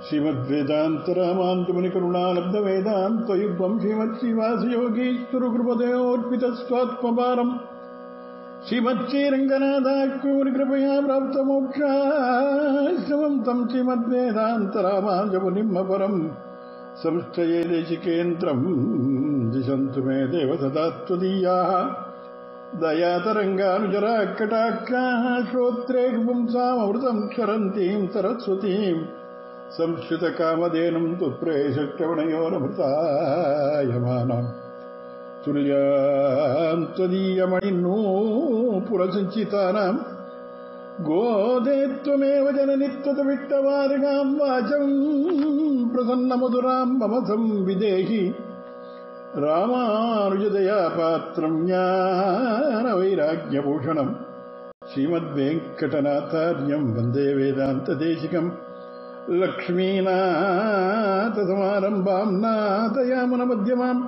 श्रीमद्वेदान्तरामान्तमुनिकरुणालब्धवेदान्तयुग्मम् श्रीमत्श्रीवासयोगीश्वरकृपदयोर्पितस्वात्मभारम् श्रीमच्चीरङ्गनाथाख्यमुनिकृपया प्राप्तमोक्षाश्रमम् तम् श्रीमद्वेदान्तरामान्तमुनिम् अपरम् संस्थये देशिकेन्द्रम् दिशन्तु मे देव सदा त्वदीयाः दयातरङ्गानुचराः कटाक्षाः श्रोत्रे पुंसामृतम् क्षरन्तीम् सरस्वतीम् संस्कृतकामधेनुम् तुप्रेषट्टवणयोरमृतायमानम् तुल्याम् त्वदीयमणिन्नू पुरसञ्चितानाम् गोदे त्वमेव जननित्यतविट्टवारिकाम् वाचम् प्रसन्नमधुराम् मम संविदेहि रामानुजदया पात्रम् ज्ञानवैराग्यभूषणम् श्रीमद्वेङ्कटनाथार्यम् वन्दे वेदान्तदेशिकम् लक्ष्मीनाथसमारम्भाम् नाथयामुनमध्यमाम्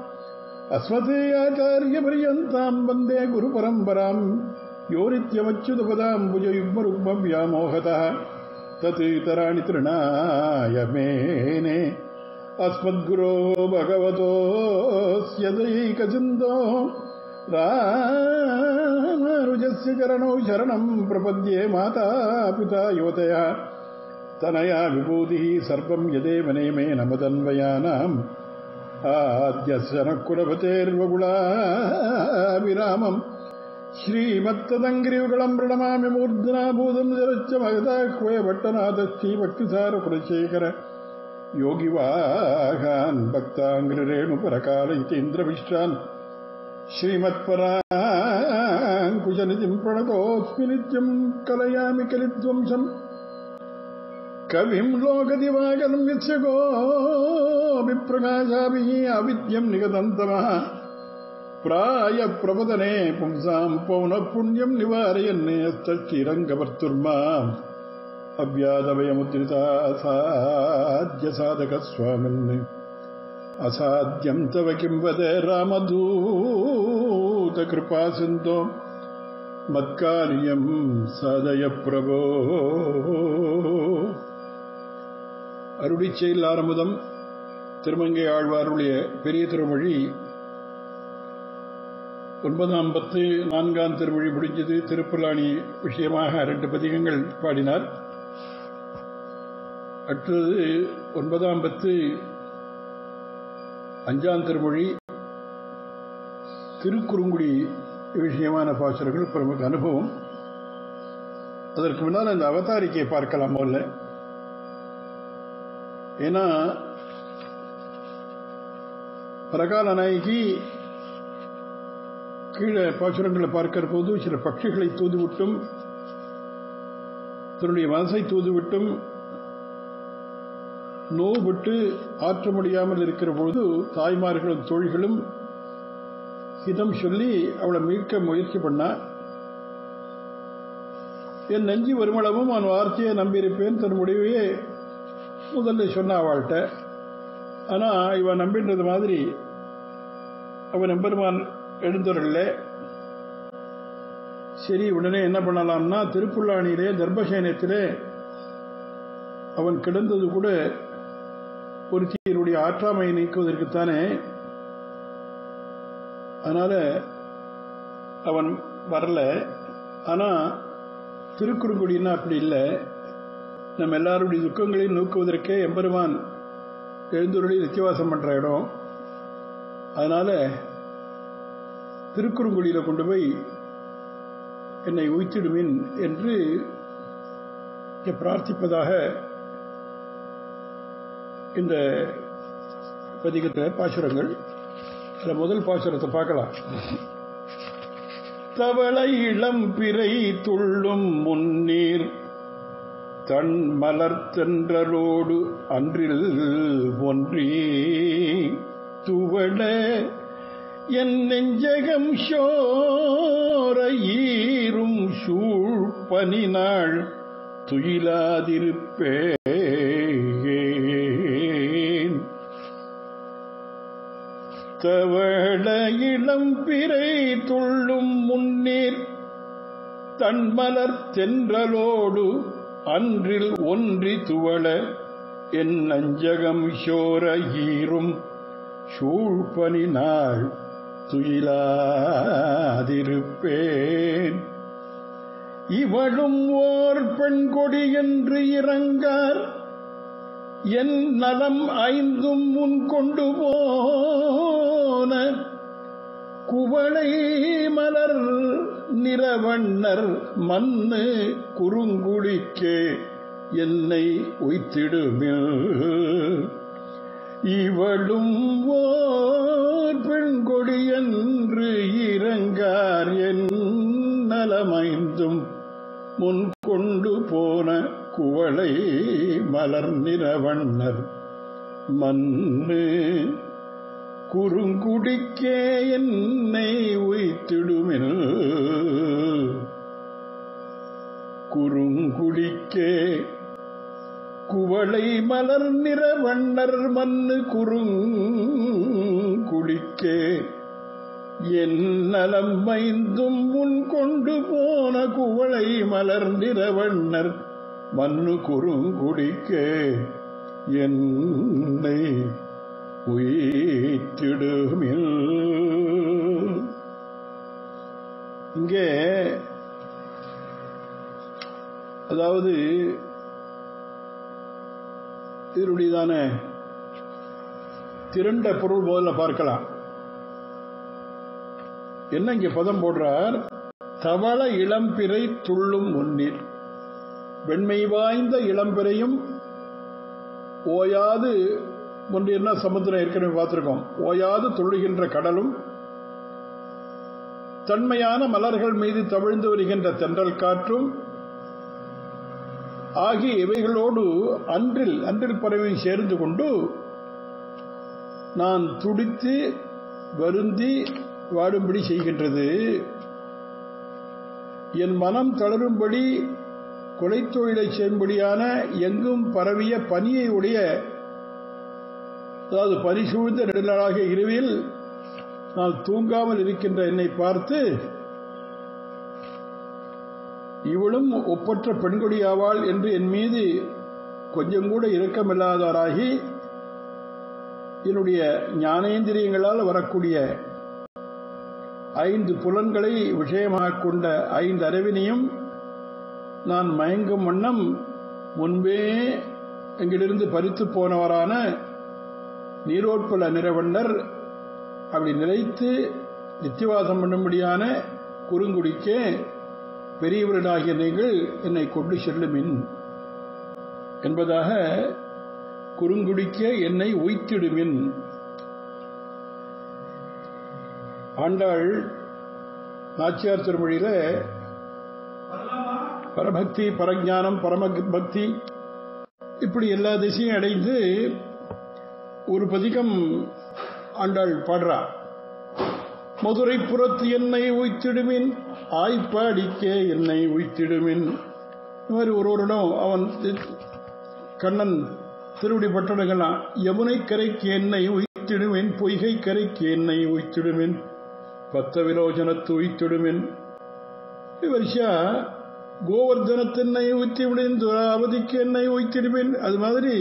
अस्मदेयाचार्यपर्यन्ताम् वन्दे गुरुपरम्पराम् यो नित्यमच्युतपदाम्बुजयुग्मरुग्मव्यामोहतः ततीतराणि तृणाय मेने अस्मद्गुरो भगवतोऽस्य दैकसिन्धो रामानुजस्य चरणौ शरणम् प्रपद्ये माता पिता युवतयः तनया विभूतिः सर्वम् यदेव नेमे नमदन्वयानाम् आद्यस्य नः कुलपतेर्वकुलाभिरामम् श्रीमत्तदङ्गिरियुगलम् प्रणमामि मूर्ध्ना भूतम् जरश्च महदाह्वय भट्टनाथश्रीभक्तिसारकुलशेखर योगिवाहान् भक्ताङ्ग्रिरेणुपरकालयितेन्द्रविश्रान् श्रीमत्पराङ्कुशनिधिम् प्रणतोऽस्मि नित्यम् कलयामि कलिध्वंसम् कविम् लोकदिवाकरम् यस्य गोऽभिप्रकाशाभिः अविद्यम् निगतन्तमः प्रायः प्रपदने पुंसाम् पौनःपुण्यम् निवारयन्नेस्तच्चिरङ्गवर्तुर्माम् अव्यादभयमुद्रिता असाध्यसाधकस्वामिन् असाध्यम् तव किम् वद रामदूतकृपासिन्धो मत्कार्यम् साधय प्रभो. அருளிச்செயல் ஆரம்பம். திருமங்கை ஆழ்வாருடைய பெரிய திருமொழி 9ஆம் பத்து 4ஆம் திருமொழி முடிஞ்சது. திருப்புலாணி விஷயமாக 2 பதிகங்கள் பாடினார். அடுத்தது 9ஆம் பத்து 5ஆம் திருமொழி திருக்குறுங்குடி விஷயமான பாசுரங்கள் நமக்கு அனுபவம். அதற்கு முன்னால் அந்த அவதாரிக்கையை பார்க்கலாம். போல ஏன்னா பரகால நாயகி கீழே பாசுரங்களை பார்க்கிற போது சில பட்சிகளை தூதுவிட்டும் தன்னுடைய மனசை தூதுவிட்டும் நோவுபட்டு ஆற்ற முடியாமல் இருக்கிற போது தாய்மார்களும் தோழிகளும் ஹிதம் சொல்லி அவளை மீட்க முயற்சி பண்ணா. என் நெஞ்சி வருமளவும் அவன் வார்த்தையை நம்பியிருப்பேன் தன் முடிவையே முதல்ல சொன்ன அவள்கிட்ட. ஆனா இவன் நம்பின்றது மாதிரி அவன் நம்பெருமான் எழுந்தொரல்ல. சரி, உடனே என்ன பண்ணலாம்னா திருப்புல்லாணியிலே தர்பசேனத்திலே அவன் கிடந்தது கூட ஒருத்தியினுடைய ஆற்றாமையை நீக்குவதற்குத்தானே. அதனால அவன் வரல. ஆனா திருக்குறுங்குடின்னா அப்படி இல்லை. நம்ம எல்லாருடைய துக்கங்களையும் நோக்குவதற்கே எம்பெருமான் எழுந்தொருளி நித்தியவாசம் பண்ற இடம். அதனால திருக்குறுங்குடியில கொண்டு போய் என்னை உய்த்திடுமின் என்று பிரார்த்திப்பதாக இந்த பதிகத்தில் பாசுரங்கள். முதல் பாசுரத்தை பார்க்கலாம். தவளை இளம் பிறை துள்ளும் முன்னீர் தன் மலர்த்தென்றலோடு அன்றில் ஒன்றி துவள என் நெஞ்சகம் சோர ஈரும் சூழ்பனி நாள் துயிலாதிருப்பேன். தவள இளம் பிறை துள்ளும் முன்னீர் தன்மலர் தென்றலோடு அன்றில் ஒன்றி துவள என் நஞ்சகம் சோர ஈரும் சூழ்பனி நாள் துயிலாதிருப்பேன். இவளும் ஓர் பெண் கொடி என்று இறங்கார் என் நலம் ஐந்தும் முன் கொண்டு போன குவளை மலர் நிறவண்ணர் மண்ணு குறுங்குடிக்கே என்னை உய்த்திடுமில். இவளும் ஓர் பெண் கொடி என்று இறங்கார் என் நலமைந்தும் முன் கொண்டு போன குவளை மலர் நிறவண்ணர் மண்ணு குறுங்குடிக்கே என்னை உய்த்திடுமில். குறுங்குடிக்கே குவளை மலர் நிறவண்ணர் மண்ணு குறுங்குடிக்கே என் நலம் மைந்தும் முன் கொண்டு போன குவளை மலர் நிறவண்ணர் மண்ணு குறுங்குடிக்கே என்னை உய்த்திடுமில். இங்கே அதாவது இதனுடையதான திரண்ட பொருள் முதல்ல பார்க்கலாம். என்ன இங்க பதம் போடுறார்? தவள இளம்பிறை துள்ளும் முன்னீர். வெண்மை வாய்ந்த இளம்பிறையும் ஓயாது முன்னீர்னா சமுத்திரம் ஏற்கனவே பார்த்திருக்கோம். ஓயாது துள்ளுகின்ற கடலும் தன்மையான மலர்கள் மீது தவிழ்ந்து வருகின்ற தென்றல் காற்றும் ஆகிய இவைகளோடு அன்றில் பறவை சேர்ந்து கொண்டு நான் துடித்து வருந்தி வாடும்படி செய்கின்றது. என் மனம் தளரும்படி கொலை தொழிலை செய்யும்படியான எங்கும் பரவிய பனியை உடைய, அதாவது பனி சூழ்ந்த நெடுநாளாக இரவில் நான் தூங்காமல் இருக்கின்ற என்னை பார்த்து இவளும் ஒப்பற்ற பெண்கொடியாவாள் என்று என் மீது கொஞ்சம் கூட இரக்கமில்லாதவராகி என்னுடைய ஞானேந்திரியங்களால் வரக்கூடிய 5 புலன்களை விஷயமாக கொண்ட 5 அறிவினையும் நான் மயங்கும் வண்ணம் முன்பே எங்கிலிருந்து பறித்து போனவரான நீரோட்பல நிறவண்ணர் அப்படி நிலைத்து நித்தியவாசம் பண்ணும்படியான குறுங்குடிக்கே பெரியவர்களாகிய நீங்கள் என்னை கொண்டு செல்லுமின் என்பதாக குறுங்குடிக்கே என்னை உய்த்திடுமின். ஆண்டாள் நாச்சியார் திருமொழியில பரபக்தி, பரஞானம், பரமபக்தி இப்படி எல்லா திசையும் அடைந்து ஒரு பதிகம் ஆண்டாள் பாடுறா. மதுரை புறத்து என்னை உய்த்திடுமின், ஆய்ப்பாடிக்கே என்னை உய்த்திடுமின். இந்த மாதிரி ஒருவரிடம் அவன் கண்ணன் திருவடி பட்டணங்களாம். யமுனை கரைக்கு என்னை உய்த்திடுமின், பொய்கை கரைக்கு என்னை உய்த்திடுமின், பத்த விலோச்சனத்து உய்த்திடுமின். வரிசையா கோவர்தனத்தென்னை உய்த்திவிடின், துராவதிக்கு என்னை உய்த்திடுமின். அது மாதிரி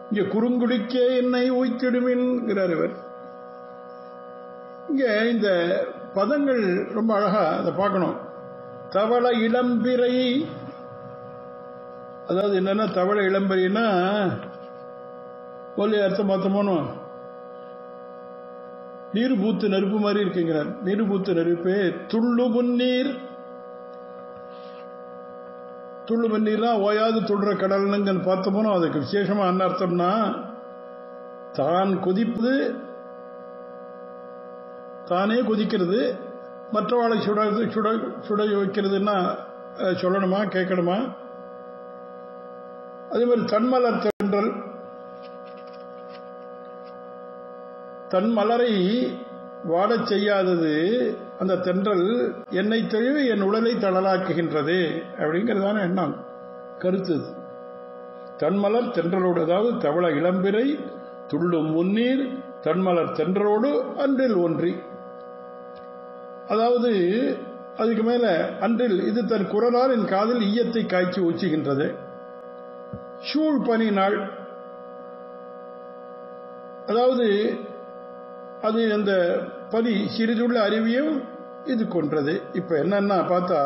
இங்க குறுங்குடிக்கே என்னை உய்த்திடுமின்கிறார் இவர். இங்க இந்த பதங்கள் ரொம்ப அழகா அதை பார்க்கணும். தவள இளம்பிறை, அதாவது என்னன்னா தவள இளம்பிறைன்னா ஒல்லி அர்த்தம் பார்த்தோமோனோ நீர் பூத்து நெருப்பு மாதிரி இருக்குங்கிறார். நீர் பூத்து நெருப்பே துள்ளு முன்னீர். துள்ளு முன்னீர்னா ஓயாது துள்ளுற கடல்னு பார்த்தோமோனோ அதுக்கு விசேஷமா என்ன அர்த்தம்னா தான் கொதிப்பது, தானே கொதிக்கிறது, மற்றவாளை சுட வைக்கிறதுன்னா சொல்லணுமா கேட்கணுமா? அதே மாதிரி தன்மலர் தென்றல், தன் மலரை வாடச் செய்யாதது அந்த தென்றல் என்னை தழுவி என் உடலை தளலாக்குகின்றது அப்படிங்கிறதான எண்ணம் கருத்து. தன்மலர் தென்றலோடு, அதாவது தவள இளம்பிறை துள்ளும் முன்னீர் தன்மலர் தென்றலோடு அன்றில் ஒன்றி, அதாவது அதுக்கு மேல அன்றில் இது தன் குரலால் என் காதில் ஈயத்தை காய்ச்சி ஊச்சுகின்றது. சூழ்பனி நாள், அதாவது அது அந்த பனி சிறிதுள்ள அருவியும் இது கொன்றது. இப்ப என்னன்னா பார்த்தா,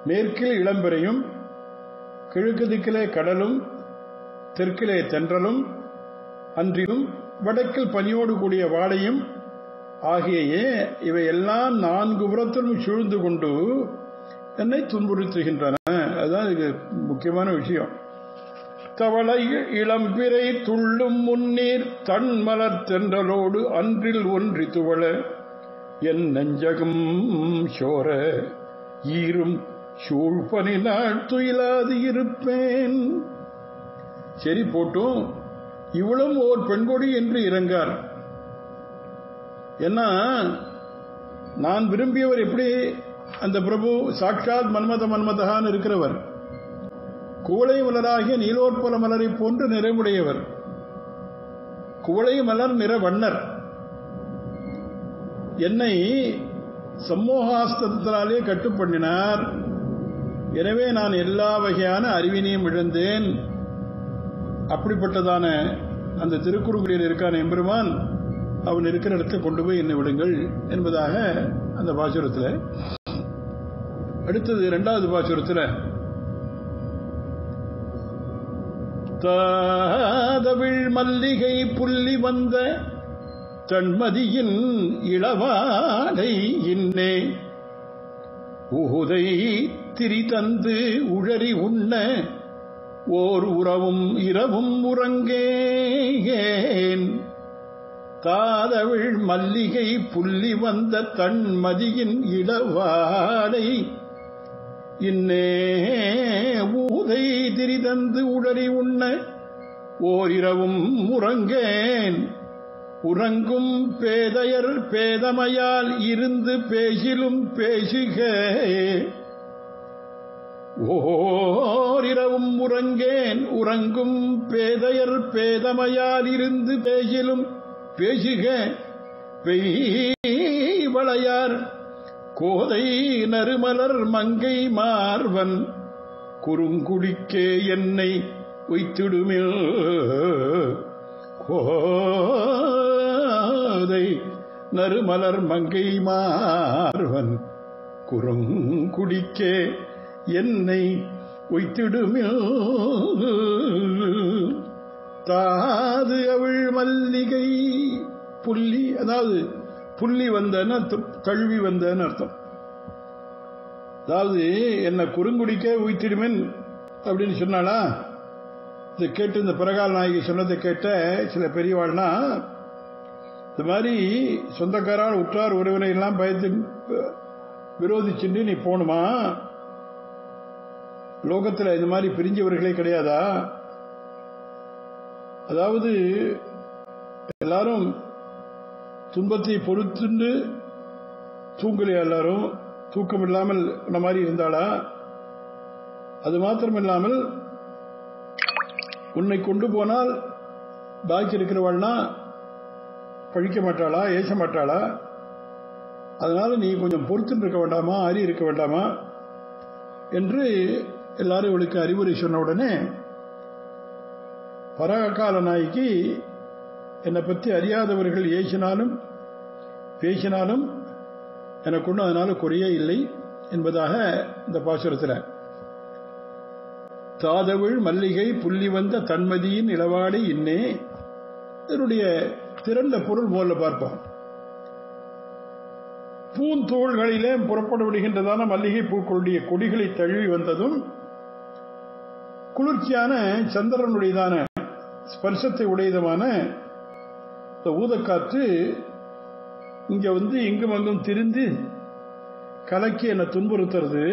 மேற்கில் இளம்பிறையும், கிழக்கு திக்கிலே கடலும், தெற்கிலே தென்றலும், அன்றிலும் வடக்கில் பனியோடு கூடிய வாடையும் ஆகிய இவையெல்லாம் 4 புறத்திலும் சூழ்ந்து கொண்டு என்னை துன்புறுத்துகின்றன. அதுதான் இது முக்கியமான விஷயம். தவளை இளம்பிறை துள்ளும் முன்னீர் தன்மலர் தென்றலோடு அன்றில் ஒன்றி துவள என் நெஞ்சகம் சோர ஈரும் சூழ்பனி நாள் துயிலாது இருப்பேன். சரி போட்டும், இவளும் ஓர் பெண்கொடி என்று இறங்கார். ஏன்னா நான் விரும்பியவர் எப்படி அந்த பிரபு சாட்சாத் மன்மதகான் இருக்கிறவர், குவளை மலராகிய நீலோற்பல மலரை போன்று நிறைவுடையவர், குவளை மலர் நிற வண்ணர். என்னை சம்மோகாஸ்திரத்தினாலே கட்டுப்பண்ணினார். எனவே நான் எல்லா வகையான அறிவினையும் இழந்தேன். அப்படிப்பட்டதான அந்த திருக்குறுங்குடியில் இருக்கான எம்பெருமான், அவன் இருக்கிற இடத்தை கொண்டு போய் என்னை விடுங்கள் என்பதாக அந்த பாசுரத்தில். அடுத்தது 2வது பாசுரத்தில், தாதவிழ் மல்லிகை புள்ளி வந்த தன்மதியின் இளவாடை இன்னே ஊதை திரி தந்து உழறி உண்ண ஓர் உறவும் இரவும் உறங்கேன். தாதவிழ் மல்லிகை புள்ளி வந்த தன்மதியின் இளவாடை இன்னே ஊதை திரிதந்து உடறி உண்ண ஓரிரவும் உறங்கேன். உறங்கும் பேதையர் பேதமையால் இருந்து பேசிலும் பேசுக ஓரிரவும் உறங்கேன். உறங்கும் பேதையர் பேதமையால் இருந்து பேசிலும் பேசுக பெய்வளையார் கோதை நறுமலர் மங்கை மார்வன் குறுங்குடிக்கே என்னை உய்த்திடுமில். கோதை நறுமலர் மங்கை மார்வன் குறுங்குடிக்கே என்னை உய்த்திடுமில். தாது அவிழ் மல்லிகை புள்ளி, அதாவது புள்ளி வந்தன்னு தழுவி வந்தன்னு அர்த்தம். அதாவது என்ன குறுங்குடிக்கே உய்த்திடுமேன் அப்படின்னு சொன்னாலா. இதை கேட்டு இந்த பிரகால நாயகி சொன்னதை கேட்ட சில பெரியவாள்னா, இந்த மாதிரி சொந்தக்காரால் உற்றார் உறவினை எல்லாம் பயத்து விரோதிச்சுட்டு நீ போணுமா? லோகத்தில் இந்த மாதிரி பிரிஞ்சவர்களே கிடையாதா? அதாவது எல்லாரும் துன்பத்தை பொறுத்துண்டு தூங்கலையா? எல்லாரும் தூக்கம் இல்லாமல் இந்த மாதிரி இருந்தாளா? அது மாத்திரமில்லாமல் உன்னை கொண்டு போனால் பாக்கி இருக்கிறவாள்னா பழிக்க மாட்டாளா? ஏச மாட்டாளா? அதனால நீ கொஞ்சம் பொறுத்துட்டு இருக்க வேண்டாமா? அறி இருக்க வேண்டாமா என்று எல்லாரும் இவளுக்கு அறிவுரை சொன்ன உடனே பரகால நாய்க்கு என்னை பற்றி அறியாதவர்கள் ஏசினாலும் பேசினாலும் எனக்கு ஒன்றும் அதனால குறையே இல்லை என்பதாக இந்த பாசுரத்தில். தாதவிழ் மல்லிகை புள்ளி வந்த தன்மதியின் இளவாடை இன்னே, இதனுடைய திறந்த பொருள் போல பார்ப்போம். பூந்தோள்களிலே புறப்பட விடுகின்றதான மல்லிகை பூக்களுடைய கொடிகளை தழுவி வந்ததும் குளிர்ச்சியான சந்திரனுடையதான ஸ்பர்சத்தை உடையதுமான இந்த ஊதக்காற்று இங்க வந்து இங்கும் அங்கும் திரிந்து கலக்கி என்னை துன்புறுத்துறது.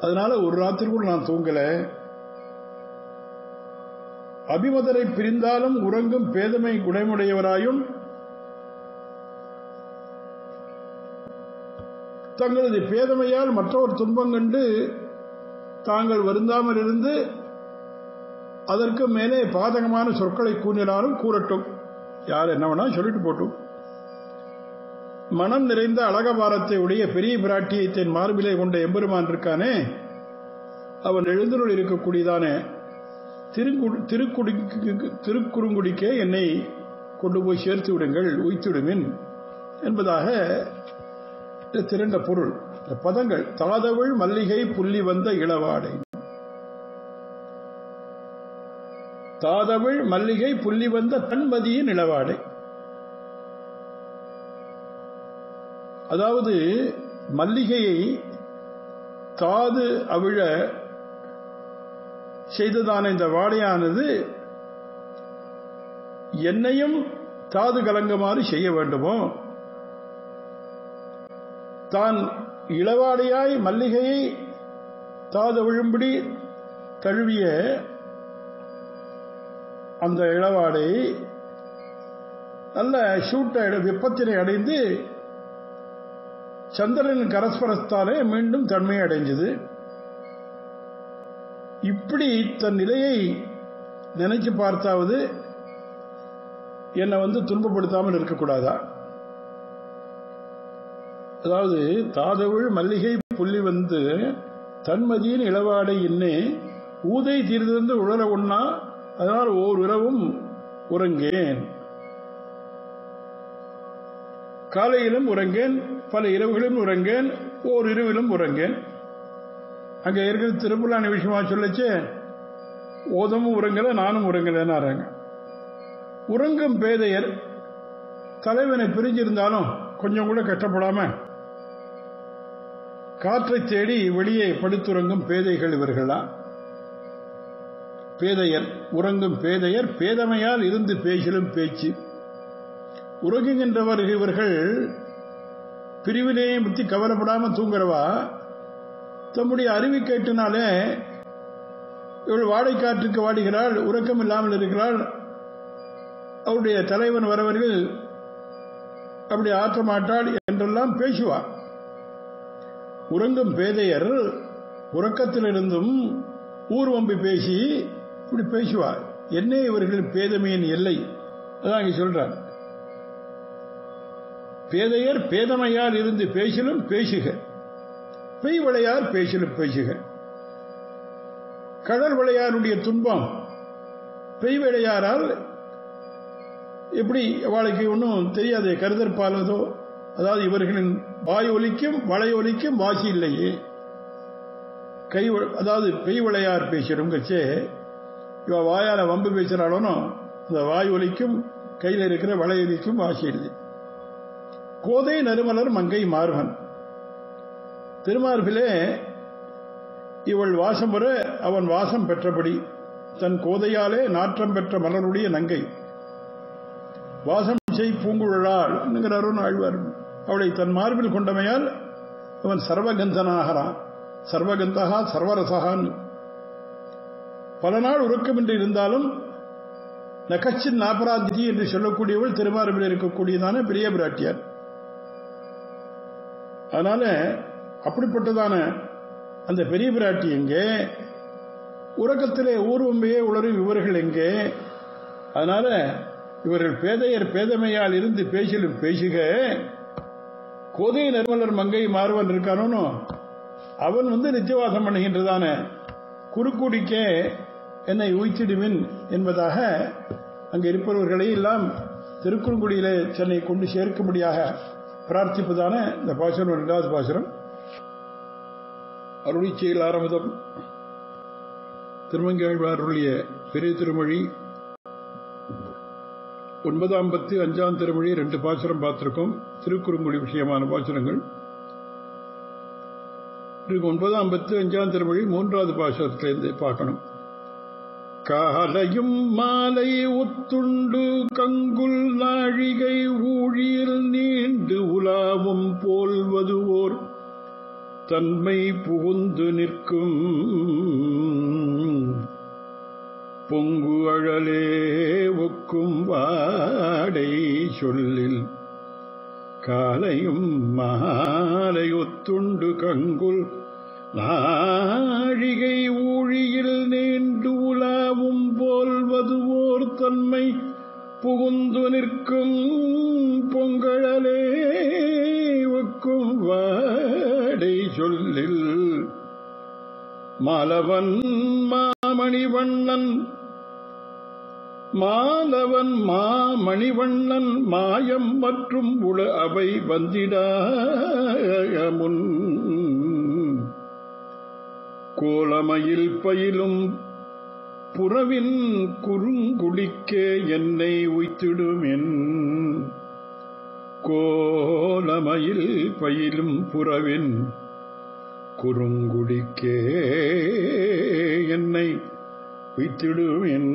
அதனால ஒரு ராத்திரிக்குள் நான் தூங்கல. அபிமதரை பிரிந்தாலும் உறங்கும் பேதமை குணமுடையவராயும் தங்களது பேதமையால் மற்றவர் துன்பம் கண்டு தாங்கள் வருந்தாமல் இருந்து அதற்கு மேலே பாதகமான சொற்களை கூறினாலும் கூறட்டும், யார் என்ன வேணா சொல்லிட்டு போட்டும். மனம் நிறைந்த அழகபாரத்தை உடைய பெரிய பிராட்டியை தன் மார்பிலே கொண்ட எம்பெருமான் இருக்கானே, அவன் எழுந்தருள் இருக்கக்கூடியதான திருக்குறுங்குடிக்கே என்னை கொண்டு போய் சேர்த்து விடுங்கள், உய்த்துடுமின் என்பதாக திரண்ட பொருள். பதங்கள் தாதவிழ் மல்லிகை புள்ளி வந்த இளவாடை. தாதவிழ் மல்லிகை புள்ளி வந்த தன்மதியின் இளவாடை. அதாவது மல்லிகையை தாது அவிழ செய்ததான இந்த வாடையானது என்னையும் தாது கலங்குமாறு செய்ய வேண்டுமோ? தான் இளவாடையாய் மல்லிகையை தாது விழும்படி தழுவிய அந்த இளவாடை நல்ல வெப்பத்தினை அடைந்து சந்திரனின் கரஸ்பரத்தாலே மீண்டும் தன்மையை அடைஞ்சது. இப்படி தன் நிலையை நினைச்சு பார்த்தாவது என்னை துன்பப்படுத்தாமல் இருக்கக்கூடாதா? அதாவது தாதவிழ் மல்லிகை புள்ளி வந்து தன்மதியின் இளவாடை இன்னே ஊதை தீர்ந்து உழல உண்ணா, அதனால் ஓர் இரவும் உறங்கேன். காலையிலும் உறங்கேன், பல இரவுகளிலும் உறங்கேன், ஓர் இரவிலும் உறங்கேன். அங்க இருக்கிற திருப்புலான விஷயமா சொல்லச்சு, ஓதமும் உறங்கல நானும் உறங்கலன்னாராங்க. உறங்கும் பேதையர் தலைவனை பிரிஞ்சிருந்தாலும் கொஞ்சம் கூட கஷ்டப்படாம காற்றை தேடி வெளியே படுத்துறங்கும் பேதைகள் இவர்களா. பேதையர் உறங்கும் பேதையர் பேதமையால் இருந்து பேசிலும் பேச்சு. உறங்குகின்றவர்கள் இவர்கள் பிரிவினையை பற்றி கவலைப்படாம தூங்குறவா தம்முடைய அறிவு கேட்டினாலே இவள் வாடைக்காற்றுக்கு வாடுகிறாள், உறக்கம் இல்லாமல் இருக்கிறாள், அவருடைய தலைவன் வரவர்கள் அப்படி ஆற்ற மாட்டாள் என்றெல்லாம் பேசுவார். உறங்கும் பேதையர் உறக்கத்திலிருந்தும் ஊர்வம்பி பேசி இப்படி பேசுவார். என்ன இவர்கள் பேதமையின் எல்லை? அதான் இங்க சொல்றார். பேதையர் பேதமையால் இருந்து பேசிலும் பேசுக, பெய் விளையார் பேசிலும் பேசுக. கடல் விளையாருடைய துன்பம் பெய் விளையாரால் எப்படி அவளுக்கு ஒன்றும் தெரியாதே, கருதற்பாலதோ. அதாவது இவர்களின் வாய் ஒலிக்கும் வளை ஒலிக்கும் வாசி இல்லையே. அதாவது பெய் விளையார் பேசிடும் கச்சே, இவ வாயால வம்பு பேசுறாளோனோ அந்த வாய் ஒலிக்கும் கையில் இருக்கிற வளை ஒலிக்கும் வாசி இல்லை. கோதை நறுமலர் மங்கை மார்பன். திருமார்பிலே இவள் வாசம் வர அவன் வாசம் பெற்றபடி தன் கோதையாலே நாற்றம் பெற்ற மலருடைய நங்கை வாசம் செய் பூங்குழலாள் என்கிறாரோன்னு ஆழ்வார். அவளை தன் மார்பில் கொண்டமையால் அவன் சர்வகந்தனாகிறான். சர்வகந்தகா சர்வரசகான். பல நாள் உறக்கமின்றி இருந்தாலும் நகச்சின் நாபராதி என்று சொல்லக்கூடியவள் திருமார்பில் இருக்கக்கூடியதான பெரிய பிராட்டியார். அதனால அப்படிப்பட்டதான அந்த பெரிய பிராட்டி எங்கே? உறக்கத்திலே ஊர்வம்பையே உளரும் இவர்கள் எங்கே? அதனால இவர்கள் பேதையர் பேதமையால் இருந்து பேசிலும் பேசுக. கோதை நறுமலர் மங்கை மாறுவன் இருக்கானோ அவன் நித்தியவாசம் பண்ணுகின்றதான குறுக்குடிக்கே என்னை உய்த்திடுமின் என்பதாக அங்கு இருப்பவர்களை எல்லாம் திருக்குறுங்குடியிலே சென்னை கொண்டு சேர்க்கும்படியாக பிரார்த்திப்பதான இந்த பாசுரம் 2வது பாசுரம். அருளிச்செயல் ஆரம்பம் திருமங்கையாழ்வாருடைய பெரிய திருமொழி 9ஆம் பத்து 5ஆம் திருமொழி 2 பாசுரம் பார்த்திருக்கோம். திருக்குறுங்குடி விஷயமான பாசுரங்கள். 9ஆம் பத்து 5ஆம் திருமொழி 3வது பாசுரத்திலிருந்து பார்க்கணும். காலையும் மாலை ஒத்துண்டு கங்குல் நாழிகை ஊழியில் நீண்டு உலாவும் போல்வதுவோர் தன்மை புகுந்து நிற்கும் பொங்கு அழலே ஒக்கும் வாடை சொல்லில் காலையும் மாலை ஒத்துண்டு கங்குல் நாழிகை ஊழியில் நீண்டு உலாவும் போல்வதுவோர் தன்மை புகுந்து நிற்கும் பொங்கழலே ஒக்கும் வாடை சொல்லில் மாலவன் மாமணிவண்ணன் மாயம் மற்றும் உள அவை வந்திடா முன் கோலமையில் பயிலும் புறவின் குறுங்குடிக்கே என்னை உய்த்திடுமென் கோலமையில் பயிலும் புறவின் குறுங்குடிக்கே என்னை உய்த்திடுமென்.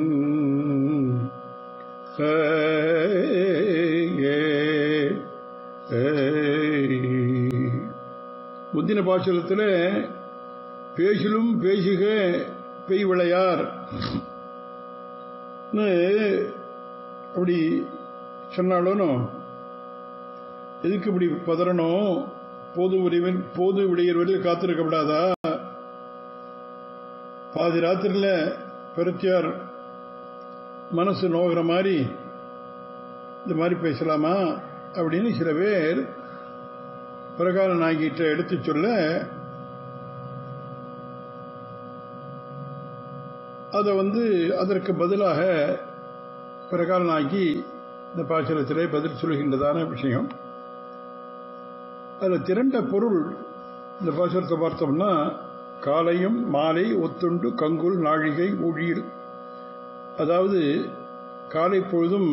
முந்தின பாசுரத்தில் பேசிலும் பேசுக பெய் விளையார் அப்படி சொன்னாலும் எதுக்கு இப்படி பதறணும்? போது விடையர் வரையில் காத்திருக்கப்படாதா? பாதி ராத்திரில பெருத்தியார் மனசு நோகிற மாதிரி இந்த மாதிரி பேசலாமா அப்படின்னு சில பேர் பிரகார நாயகிட்ட எடுத்து சொல்ல, அதை அதற்கு பதிலாக பிரகார நாயகி இந்த பாசுரத்திலே பதில் சொல்கின்றதான விஷயம். அதில் திரண்ட பொருள் இந்த பாசுரத்தை பார்த்தோம்னா, காலையும் மாலை ஒத்துண்டு கங்குல் நாழிகை ஊழியில், அதாவது காலை பொழுதும்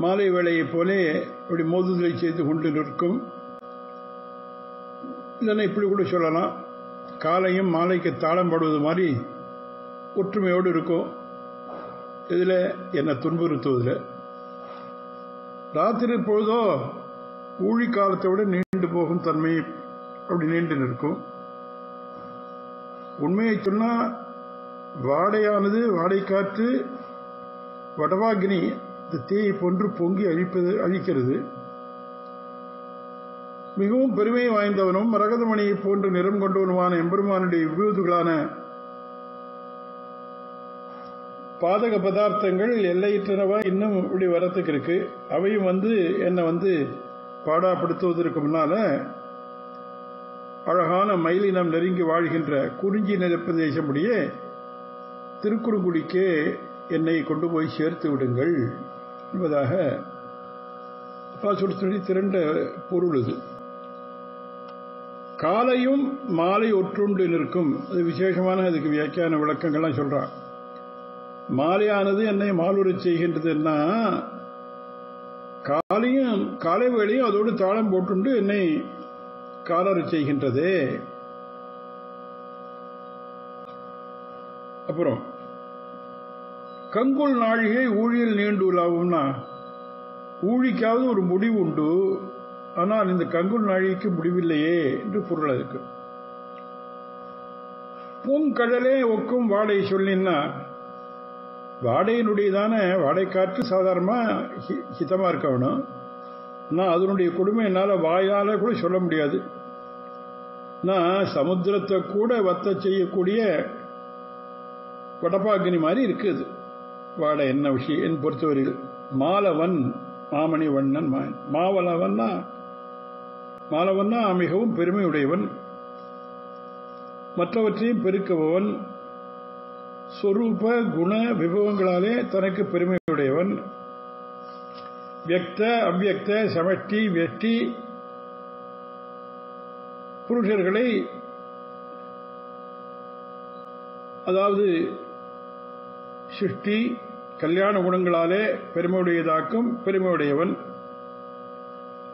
மாலை வேளையைப் போலே இப்படி மோதுதலை செய்து கொண்டு நிற்கும். இதனை இப்படி கூட சொல்லலாம், காலையும் மாலைக்கு தாளம் பாடுவது மாதிரி ஒற்றுமையோடு இருக்கும். இதில் என்னை துன்புறுத்துவதில் ராத்திரி பொழுதோ ஊழி காலத்தை விட நீண்டு போகும் தன்மை அப்படி நீண்டு நிற்கும். உண்மையை சொன்னால் வாடையானது, வாடை காற்று வடவாகினி இந்த தீயை போன்று பொங்கி அழிக்கிறது. மிகவும் பெருமை வாய்ந்தவனும் மரகதமணியை போன்று நிறம் கொண்டவனுமான எம்பெருமானுடைய விபூதிகளான பாதக பதார்த்தங்கள் எல்லையற்றனவா இன்னும் இப்படி வரத்துக்கு இருக்கு. அவையும் என்னை பாடாப்படுத்துவதற்கு முன்னால அழகான மயிலினம் நெருங்கி வாழ்கின்ற குறிஞ்சி நிலப்பிரதேசம் முடியே திருக்குறுங்குடிக்கே என்னை கொண்டு போய் சேர்த்து விடுங்கள் என்பதாக பாசுரத்தினுடைய திரண்ட பொருள். இது காலையும் மாலை ஒற்றுண்டு நிற்கும். அது விசேஷமான அதுக்கு வியாக்கியான விளக்கங்கள்லாம் சொல்றான். மாலையானது என்னை மாலுறச் செய்கின்றதுன்னா, காலை வேளையும் அதோடு தாளம் போட்டுண்டு என்னை காலறச் செய்கின்றது. அப்புறம் கங்குல் நாழிகை ஊழியில் நீண்டு உலாவும்னா, ஊழிக்காவது ஒரு முடிவு உண்டு, ஆனால் இந்த கங்குல் நாழிகைக்கு முடிவில்லையே என்று பொருள் இருக்கு. பூங்கடலே ஒக்கும் வாடை சொல்லின்னா, வாடையினுடையதான வாடை காற்று சாதாரணமா ஹிதமா இருக்கணும். நான் அதனுடைய கொடுமை என்னால் வாயால கூட சொல்ல முடியாது. நான் சமுத்திரத்தை கூட வத்த செய்யக்கூடிய வடபாகினி மாதிரி இருக்குது வாடை. என்ன விஷயம் என் பொறுத்தவரையில் மாலவன் மாமணி வண்ணன் மாலவன்னா மிகவும் பெருமையுடையவன், மற்றவற்றையும் பெருக்குபவன், சொரூப குண விபவங்களாலே தனக்கு பெருமையுடையவன், வியக்த அவ்வியக்த சமஷ்டி வெஷ்டி புருஷர்களை, அதாவது சிருஷ்டி கல்யாண குணங்களாலே பெருமையுடையதாக்கும் பெருமையுடையவன்.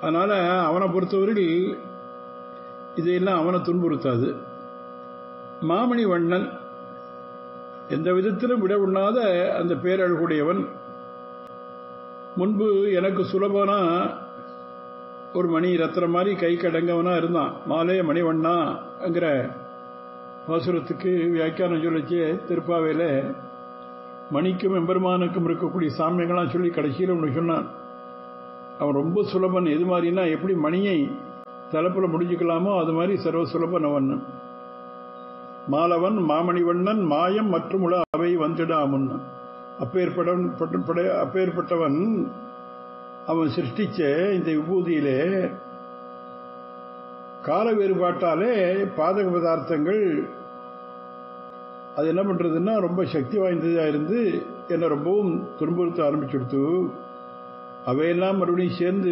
அதனால அவனை பொறுத்தவரையில் இதையெல்லாம் அவனை துன்புறுத்தாது. மாமணி வண்ணன் எந்த விதத்திலும் விட உண்ணாத அந்த பேரழகுடையவன். முன்பு எனக்கு சுலபனா ஒரு மணி ரத்னம் மாதிரி கை கடங்கவனா இருந்தான். மாலே மணிவண்ணாங்கிற பாசுரத்துக்கு வியாக்கியானம் சொல்லிச்சு. திருப்பாவையில் மணிக்கும் எம்பெருமானுக்கும் இருக்கக்கூடிய சாமியங்கள்லாம் சொல்லி கடைசியில் ஒன்று சொன்னான். அவன் ரொம்ப சுலபன். எது மாதிரினா, எப்படி மணியை தலைப்பில் முடிஞ்சுக்கலாமோ அது மாதிரி சர்வ சுலபன் அவன். மாலவன் மாமணிவண்ணன் மாயம் மற்றும் உள்ள அவை வந்திடாமுன். அப்பேற்பட்டவன் அவன் சிருஷ்டிச்ச இந்த விபூதியிலே கால வேறுபாட்டாலே பாதக பதார்த்தங்கள் அது என்ன பண்றதுன்னா ரொம்ப சக்தி வாய்ந்ததா இருந்து என்னை ரொம்பவும் துன்புறுத்த ஆரம்பிச்சுடுத்து. அவையெல்லாம் மறுபடியும் சேர்ந்து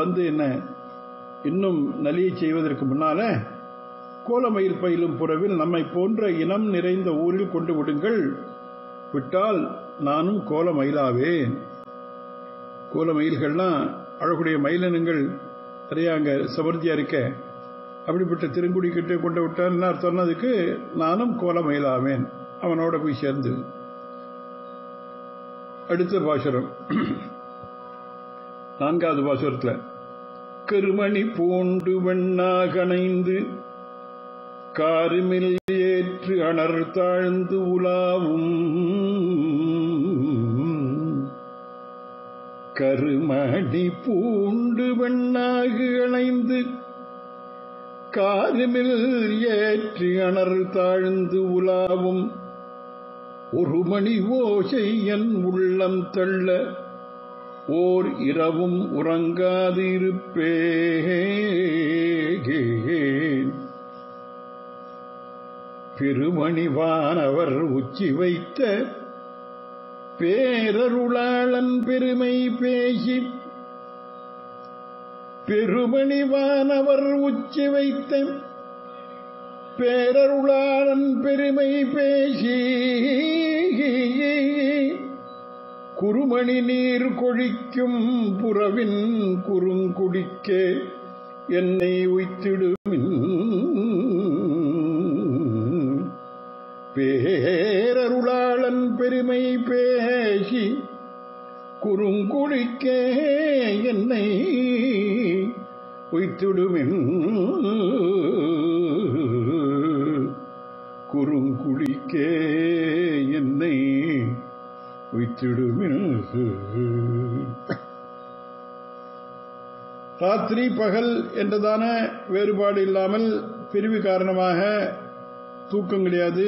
வந்து என்ன இன்னும் நலிய செய்வதற்கு முன்னால கோலமயில் பயிலும் புறவில் நம்மை போன்ற இனம் நிறைந்த ஊரில் கொண்டு விடுங்கள், விட்டால் நானும் கோலமயிலாவேன். கோலமயில்கள்லாம் அழகுடைய மயிலினங்கள் நிறைய அங்க சமர்த்தியா இருக்க, அப்படிப்பட்ட திருங்குடி கிட்டே கொண்டு விட்டான். என்ன அர்த்தம்? அதுக்கு நானும் கோலமயிலாவேன், அவனோட போய் சேர்ந்து. அடுத்த பாசுரம், 4வது பாசுரத்துல, கருமணி பூண்டு வெண்ணாகணைந்து காருமில் ஏற்று அணர் தாழ்ந்து உலாவும் கருமணி பூண்டு வெண்ணாகு அணைந்து காருமில் ஏற்றி அணர் தாழ்ந்து உலாவும் ஒரு மணி ஓசை என் உள்ளம் தள்ள ஓர் இரவும் உறங்காது இருப்பேன். பெருமணிவானவர் உச்சி வைத்த பேரருளாளன் பெருமை பேசி, பெருமணிவானவர் உச்சி வைத்த பேரருளாளன் பெருமை பேசி குறுமணி நீர் கொழிக்கும் புறவின் குறுங்குடிக்கே என்னை உய்த்திடுமின். பேரருளாளன் பெருமை பேசி குறுங்குடிக்கே என்னை உய்த்திடுமின். குறுங்குடிக்கே என்னை உய்த்திடுமின். ராத்திரி பகல் என்றதான வேறுபாடு இல்லாமல் பிரிவு காரணமாக தூக்கம் கிடையாது,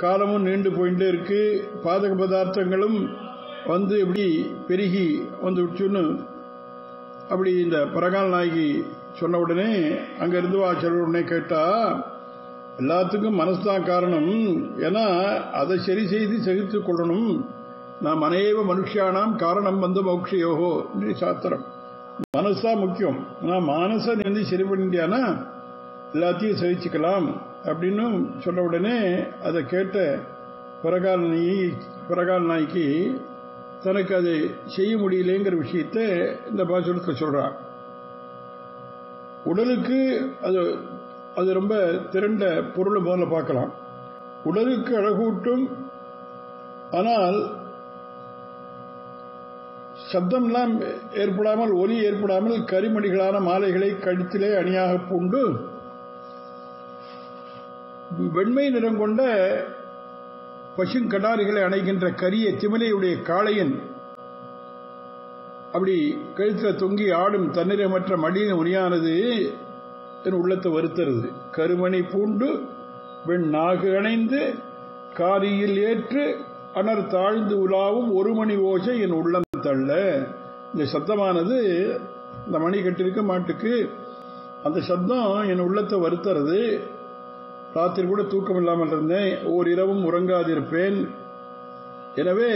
காலமும் நீண்டு போயிட்டே இருக்கு, பாதக பதார்த்தங்களும் வந்து எப்படி பெருகி வந்து விட்டுன்னு அப்படி இந்த பரகால் நாயகி சொன்ன உடனே அங்கிருந்து ஆச்சரிய உடனே கேட்டா, எல்லாத்துக்கும் மனசுதான் காரணம், ஏன்னா அதை சரி செய்து சகித்துக் கொள்ளணும். நாம் அநேக மனுஷியானாம் காரணம் வந்து மோக்ஷயோகோ என்று சாத்திரம். மனசுதான் முக்கியம். ஆனால் மனசை வந்து சரி பண்ணிட்டியானா எல்லாத்தையும் சகிச்சுக்கலாம் அப்படின்னு சொன்ன உடனே அதை கேட்ட பரகால் நாய்க்கு தனக்கு அதை செய்ய முடியலைங்கிற விஷயத்தை இந்த பாசுரத்தில் சொல்றான். உடலுக்கு அது ரொம்ப திரண்ட பொருளை முதல்ல பார்க்கலாம். உடலுக்கு அழகூட்டும், ஆனால் சப்தம்லாம் ஏற்படாமல் ஒலி ஏற்படாமல் கரிமணிகளான மாலைகளை கழுத்திலே அணியாக பூண்டு வெண்மை நிறம் கொண்ட பசுங்கடாரிகளை அணைகின்ற கரிய திமிலையுடைய காளையன் அப்படி கழுத்தில் தொங்கி ஆடும் தன்னிறமற்ற மடியின் உரியானது என் உள்ளத்தை வருத்துறது. கருமணி பூண்டு வெண் நாகு அணைந்து காரியில் ஏற்று அணர் தாழ்ந்து உலாவும் ஒரு மணி ஓசை என் உள்ளம் தள்ள. இந்த சப்தமானது, இந்த மணி கட்டிருக்க மாட்டுக்கு அந்த சப்தம் என் உள்ளத்தை வருத்துறது. ராத்திரி கூட தூக்கம் இல்லாமல் இருந்தேன், ஓரிரவும் உறங்காதிருப்பேன். எனவே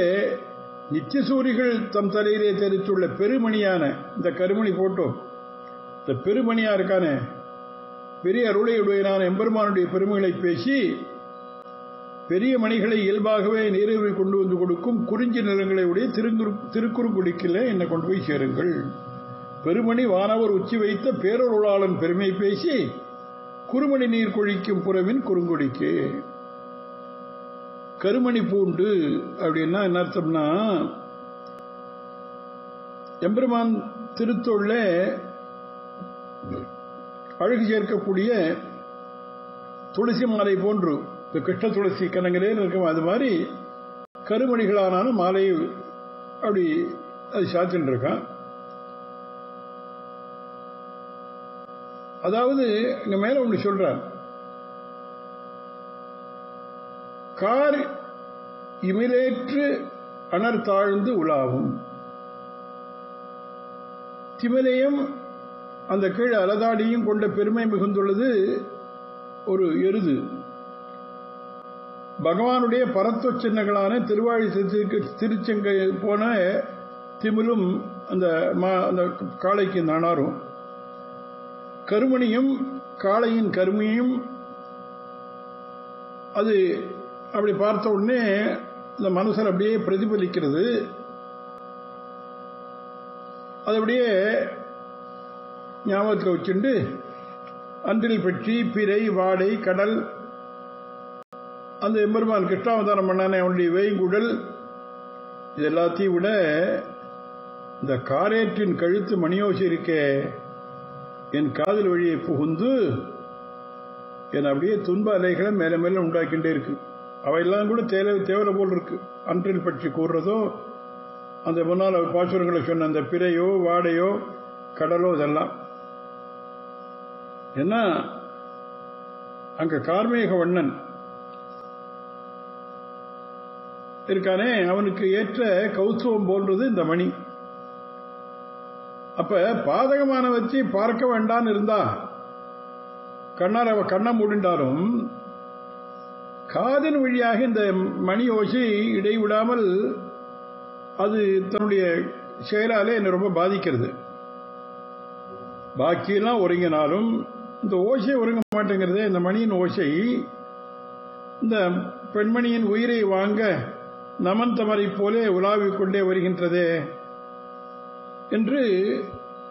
நித்திய சூரிகள் தம் தலையிலே தெரித்துள்ள பெருமணியான இந்த கருமணி போட்டோம், இந்த பெருமணியா இருக்கானே பெரிய அருளையுடையனான எம்பெருமானுடைய பெருமைகளை பேசி பெரிய மணிகளை இயல்பாகவே நீரூறி கொண்டு வந்து கொடுக்கும் குறிஞ்சி நிறங்களை உடைய திருக்குறுங்குடிக்கில் என்னை கொண்டு போய் சேருங்கள். பெருமணி வானவர் உச்சி வைத்த பேரருளாளன் பெருமை பேசி குறுமணி நீர் கொழிக்கும் புறவின் குறுங்குடிக்கு. கருமணி பூண்டு அப்படின்னா என்ன அர்த்தம்னா, எம்பெருமான் திருத்தொள்ள அழகு சேர்க்கக்கூடிய துளசி மாலை போன்று இந்த கிருஷ்ண துளசி கனங்களே இருக்கும், அது மாதிரி கருமணிகளான மாலை அப்படி அது சாத்தின்னு இருக்கான். அதாவது இங்க மேல ஒண்ணு சொல்றார், கார் இமிலேற்று அணர் தாழ்ந்து உலாவும். திமிலையும் அந்த கீழ் அலதாடியும் கொண்ட பெருமை மிகுந்துள்ளது ஒரு எருது. பகவானுடைய பரத்துவ சின்னங்களான திருவாழி திருச்செங்கை போன திமிலும் அந்த காளைக்கு நாணாரும், கருமணியும் காளையின் கருமையும் அது அப்படி பார்த்த உடனே இந்த மனசில் அப்படியே பிரதிபலிக்கிறது. அது அப்படியே ஞாபகத்தில் வச்சுண்டு அன்றில் பெற்றி பிறை வாடை கடல் அந்த எம்பெருமான் கிருஷ்ணாவதாரம் பண்ணானே அவனுடைய வேய்குடல் இது எல்லாத்தையும் விட இந்த காரேற்றின் கழுத்து மணியோசி இருக்கே என் காதல் வழியை புகுந்து என் அப்படியே துன்ப அலைகளை மேல மேல உண்டாக்கின்றே இருக்கு. அவையெல்லாம் கூட தேவலை போல் இருக்கு. அன்றில் பற்றி கூறுறதோ அந்த முன்னால் பாசுரங்களை சொன்ன அந்த பிறையோ வாடையோ கடலோ இதெல்லாம் என்ன அங்க கார்மேக வண்ணன் இருக்கானே அவனுக்கு ஏற்ற கௌத்துவம் போன்றது இந்த மணி. அப்ப பாதகமானவற்றை பார்க்க வேண்டான்னு இருந்தா கண்ணால் அவ கண்ணை மூடிண்டாலும் காதின் வழியாக இந்த மணி ஓசை இடைவிடாமல் அது தன்னுடைய செயலாலே என்னை ரொம்ப பாதிக்கிறது. பாக்கியெல்லாம் ஒருங்கினாலும் இந்த ஓசை ஒருங்க மாட்டேங்கிறது. இந்த மணியின் ஓசை இந்த பெண்மணியின் உயிரை வாங்க நமன் தமரை போலே உலாவிக் கொண்டே வருகின்றதே என்று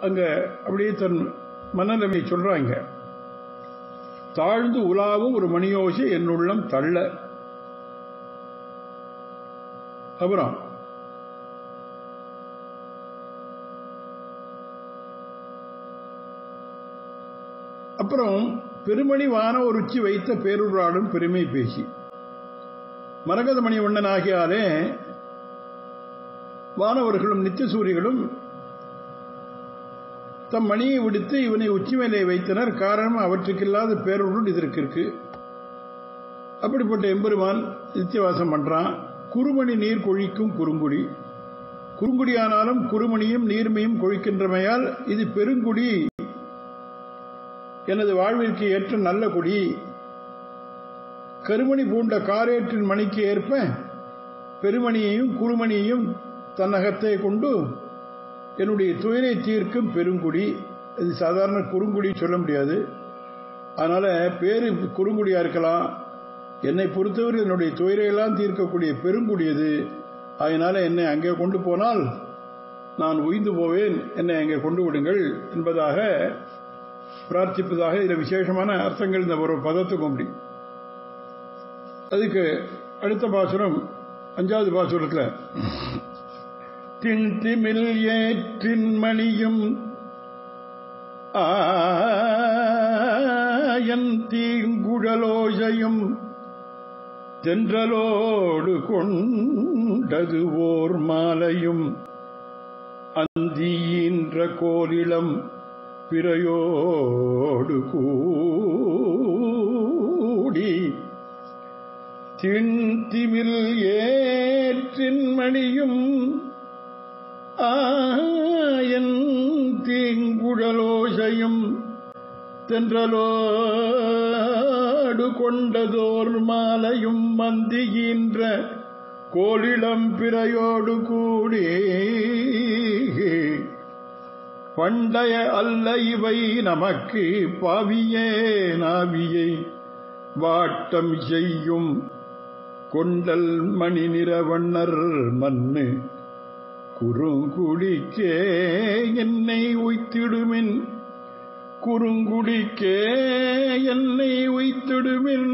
அங்க அப்படியே தன் மனநிலைமை சொல்றாங்க. தாழ்ந்து உலாவும் ஒரு மணியோசை என்னுள்ளம் தள்ள. அப்புறம் பெருமணி வான ஒரு உச்சி வைத்த பேருராடும் பெருமை பேசி மரகத மணி வண்ணன் ஆகியாலே வானவர்களும் நித்திய சூரிகளும் தம் மணியை விடுத்து இவனை உச்சி மேலே வைத்தனர். காரணம் அவற்றுக்கில்லாத பேருருள் இதற்கு இருக்கு. அப்படிப்பட்ட எம்பெருமான் நித்தியவாசம் பண்றான். குறுமணி நீர் கொழிக்கும் குறுங்குடி. குறுங்குடியானாலும் குறுமணியும் நீர்மையும் கொழிக்கின்றமையால் இது பெருங்குடி, எனது வாழ்விற்கு ஏற்ற நல்ல குடி. கருமணி பூண்ட காரேற்றின் மணிக்கு ஏற்ப பெருமணியையும் குறுமணியையும் தன்னகத்தை கொண்டு என்னுடைய துயரை தீர்க்கும் பெருங்குடி. இது சாதாரண குறுங்குடி சொல்ல முடியாது. அதனால பேரு குறுங்குடியா இருக்கலாம். என்னை பொறுத்தவரை என்னுடைய துயரையெல்லாம் தீர்க்கக்கூடிய பெருங்குடி அது. அதனால என்னை அங்கே கொண்டு போனால் நான் உய்ந்து போவேன், என்னை அங்கே கொண்டு விடுங்கள் என்பதாக பிரார்த்திப்பதாக இதில் விசேஷமான அர்த்தங்கள் இந்த ஒரு பதத்துக்கு உண்டு. அதுக்கு அடுத்த பாசுரம் 5வது பாசுரத்தில் திண்திமில் ஏற்றின் மணியும் ஆயன் தீங்குழலோசையும் தென்றலோடு கொண்டது ஓர் மாலையும் அந்தியின்ற கோலிளம் பிறையோடு கூடி திண்திமில் ஏற்றின் மணியும் ஆயன் தீங்குழலோசையும் தென்றலோடு கொண்டதோர் மாலையும் மந்திகின்ற கோலிளம் பிறையோடு கூடி பண்டைய அல்ல இவை நமக்கு பாவியே நாவியை வாட்டம் செய்யும் கொண்டல் மணி நிறவண்ணர் மண்ணு குறுங்குடிக்கே என்னை உய்த்திடுமின் குறுங்குடிக்கே என்னை உய்த்திடுமின்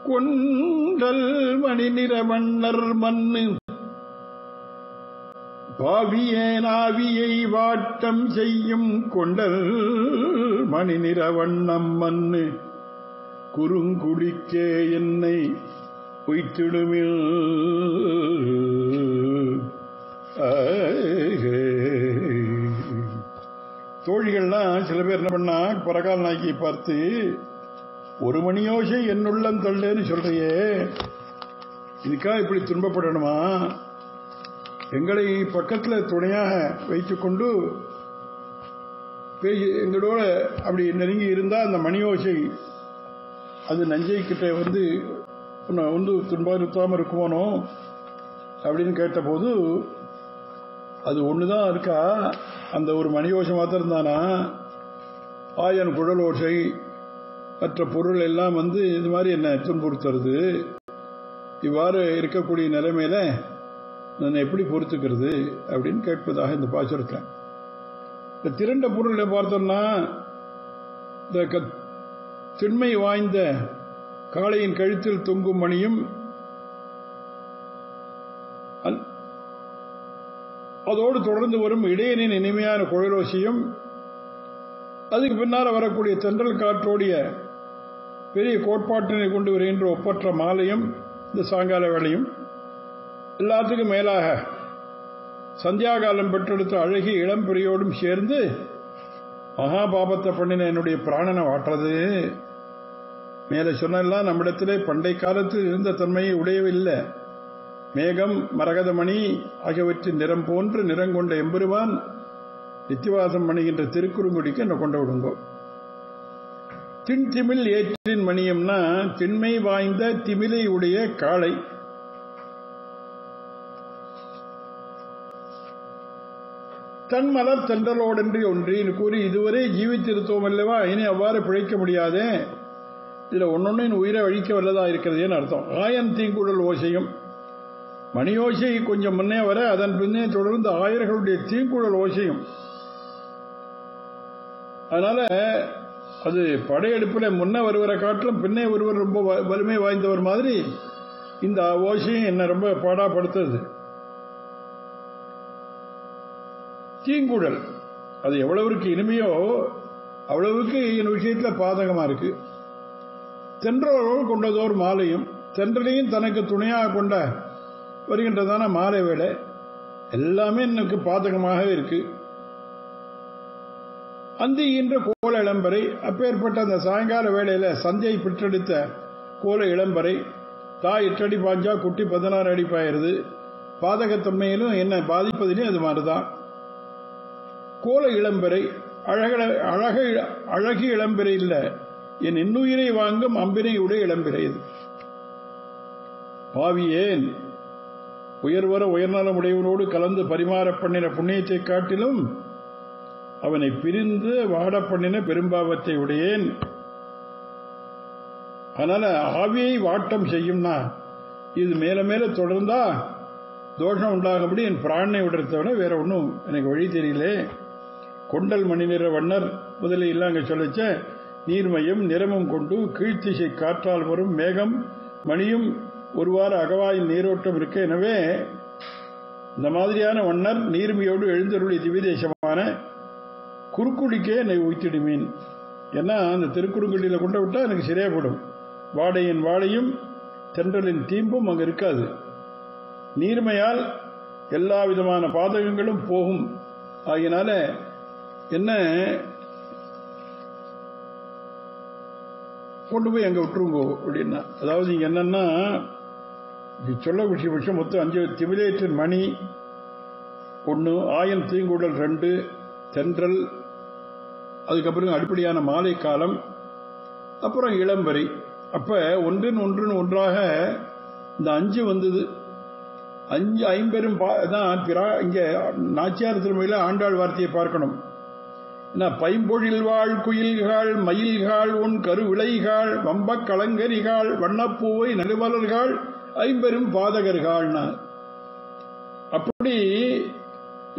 கொண்டல் மணி நிறவண்ணர் மண்ணு பாவியேன் ஆவியை வாட்டம் செய்யும் கொண்டல் மணி நிறவண்ணம் மண்ணு குறுங்குடிக்கே என்னை உய்த்திடுமில். தோழிகள்லாம் சில பேர் என்ன பண்ணா பரகால் நாய்க்கியை பார்த்து ஒரு மணியோசை என்னுள்ளம் தள்ளேன்னு சொல்றியே, இதுக்காக இப்படி துன்பப்படணுமா? எங்களை பக்கத்தில் துணையாக வைத்துக் கொண்டு எங்களோட அப்படி நெருங்கி இருந்தால் அந்த மணியோசை அது நஞ்சை கிட்ட வந்து வந்து துன்புறுத்தாமல் இருக்குமானோ அப்படின்னு கேட்டபோது அது ஒண்ணுதான் இருக்கா, அந்த ஒரு மணியோசை மாத்திரம் தானா, ஆயன் குழல் ஓசை மற்ற பொருள் எல்லாம் வந்து இது மாதிரி என்ன துன்புறுத்துறது, இவ்வாறு இருக்கக்கூடிய நிலைமையில நான் எப்படி பொறுத்துக்கிறது அப்படின்னு கேட்பதாக இந்த பாசுரத்தில். இந்த திரண்ட பொருளை பார்த்தோம்னா இந்த திண்மை வாய்ந்த காளையின் கழுத்தில் தொங்கும் மணியும் அதோடு தொடர்ந்து வரும் இடையனின் இனிமையான குழலோசையும் அதுக்கு பின்னால் வரக்கூடிய தென்றல் காற்றோடைய பெரிய கோட்பாட்டினை கொண்டு வருகின்ற ஒப்பற்ற மாலையும் இந்த சாயங்கால வேளையும் எல்லாத்துக்கும் மேலாக சந்தியாகாலம் பெற்றெடுத்த அழகிய இளம்பிரியோடும் சேர்ந்து மகாபாபத்தை பண்ணின என்னுடைய பிராணனை வாட்டுறது. மேலே சொன்னெல்லாம் நம்மிடத்திலே பண்டை காலத்தில் இருந்த தன்மையை உடையவில்லை. மேகம் மரகதமணி ஆகியவற்றின் நிறம் போன்று நிறங்கொண்ட எம்பெருமான் நித்திவாசம் பண்ணுகின்ற திருக்குறுங்குடிக்கு என்ன கொண்டு விடுங்கோ. திண்திமிழ் ஏற்றின் மணியம்னா திண்மை வாய்ந்த திமிலை உடைய காளை. தன்மலர் தென்றலோடன்றி ஒன்றின்னு கூறி இதுவரை ஜீவித்திருத்தோம் அல்லவா, இனி அவ்வாறு பிழைக்க முடியாதே, இதுல ஒன்னொன்னு உயிரை அழிக்க வல்லதா இருக்கிறதேன்னு அர்த்தம். ஆயன் தீங்குழல் ஓசையும் மணியோசை கொஞ்சம் முன்னே வர அதன் பின்னே தொடர்ந்து ஆயர்களுடைய தீங்குழல் ஓசையும். அதனால அது படையெடுப்பில் முன்ன வருவரை காட்டிலும் பின்னே ஒருவர் ரொம்ப வலிமை வாய்ந்தவர் மாதிரி இந்த ஓசையும் என்ன ரொம்ப பாடாப்படுத்துது. தீங்குழல் அது எவ்வளவுக்கு இனிமையோ அவ்வளவுக்கு என் விஷயத்தில் பாதகமா இருக்கு. தென்றலோடு கொண்டதோர் மாலையும் தென்றலையும் தனக்கு துணையாக கொண்ட வருகின்றதான மாலை வேளை எல்லாமே எனக்கு பாதகமாக இருக்கு. அந்திகின்ற கோல இளம்பரை அப்பேற்பட்ட அந்த சாயங்கால வேளையில சந்தையை பெற்றெடுத்த கோல இளம்பரை தாய் 8 அடி பாஞ்சா குட்டி 16 அடி பாயிருது. பாதகத்தன்மையிலும் என்ன பாதிப்பதிலும் அது மாதிரிதான். கோல இளம்பரை அழகு இளம்பிரை இல்ல, என் இன்னுயிரை வாங்கும் அம்பினை உடைய இளம்பிரை. இது பாவியேன் உயர்வர உயர்நலம் உடையவனோடு கலந்து பரிமாற பண்ணின புண்ணியத்தை காட்டிலும் அவனை பிரிந்து வாட பண்ணின பெரும்பாவத்தை உடையேன். அதனால ஆவியை வாட்டம் செய்யும்னா இது மேல மேல தொடர்ந்தா தோஷம் உண்டாகும்படி என் பிராணனை விடுறத வேற ஒன்றும் எனக்கு வழி தெரியல. கொண்டல் மணி நிற வண்ணர் முதலில் இல்லாங்க சொல்லிச்ச நீர்மையும் நிறமும் கொண்டு கீழ்த்திசை காற்றால் வரும் மேகம் மணியும் ஒருவாறு அகவாயில் நீரோட்டம் இருக்க. எனவே இந்த மாதிரியான வண்ணர் நீர்மையோடு எழுந்தருளி திவிதேசமான குறுக்குடிக்கே என்னை உய்த்திடுமீன். ஏன்னா அந்த திருக்குறுங்குடியில கொண்டு விட்டா எனக்கு சரியாப்படும். வாடையின் வாழையும் தென்றலின் தீம்பும் அங்க இருக்காது. நீர்மையால் எல்லா விதமான பாதகங்களும் போகும். ஆகினால என்ன கொண்டு போய் அங்க விட்டுருங்கோ அப்படின்னா, அதாவது நீங்க என்னன்னா சொல்ல விஷயம் மொத்தம் 5 திமிலேற்றின் மணி 1, ஆயன் தீங்குடல் 2, தென்றல், அதுக்கப்புறம் அடிப்படையான மாலை காலம், அப்புறம் இளம்பரி. அப்ப ஒன்றின் ஒன்றாக இந்த 5 வந்தது. 5 ஐம்பெரும் தான் இங்க நாச்சியார் திருமையில ஆண்டாள் வார்த்தையை பார்க்கணும். பைம்பொழில் வாழ் குயில்காள் மயில்காள் உன் கருவிளைகாள் வம்பக் கலங்கரிகாள் வண்ணப்பூவை நடுவலர்கள் ஐம்பெரும் பாதகர்கள்னா, அப்படி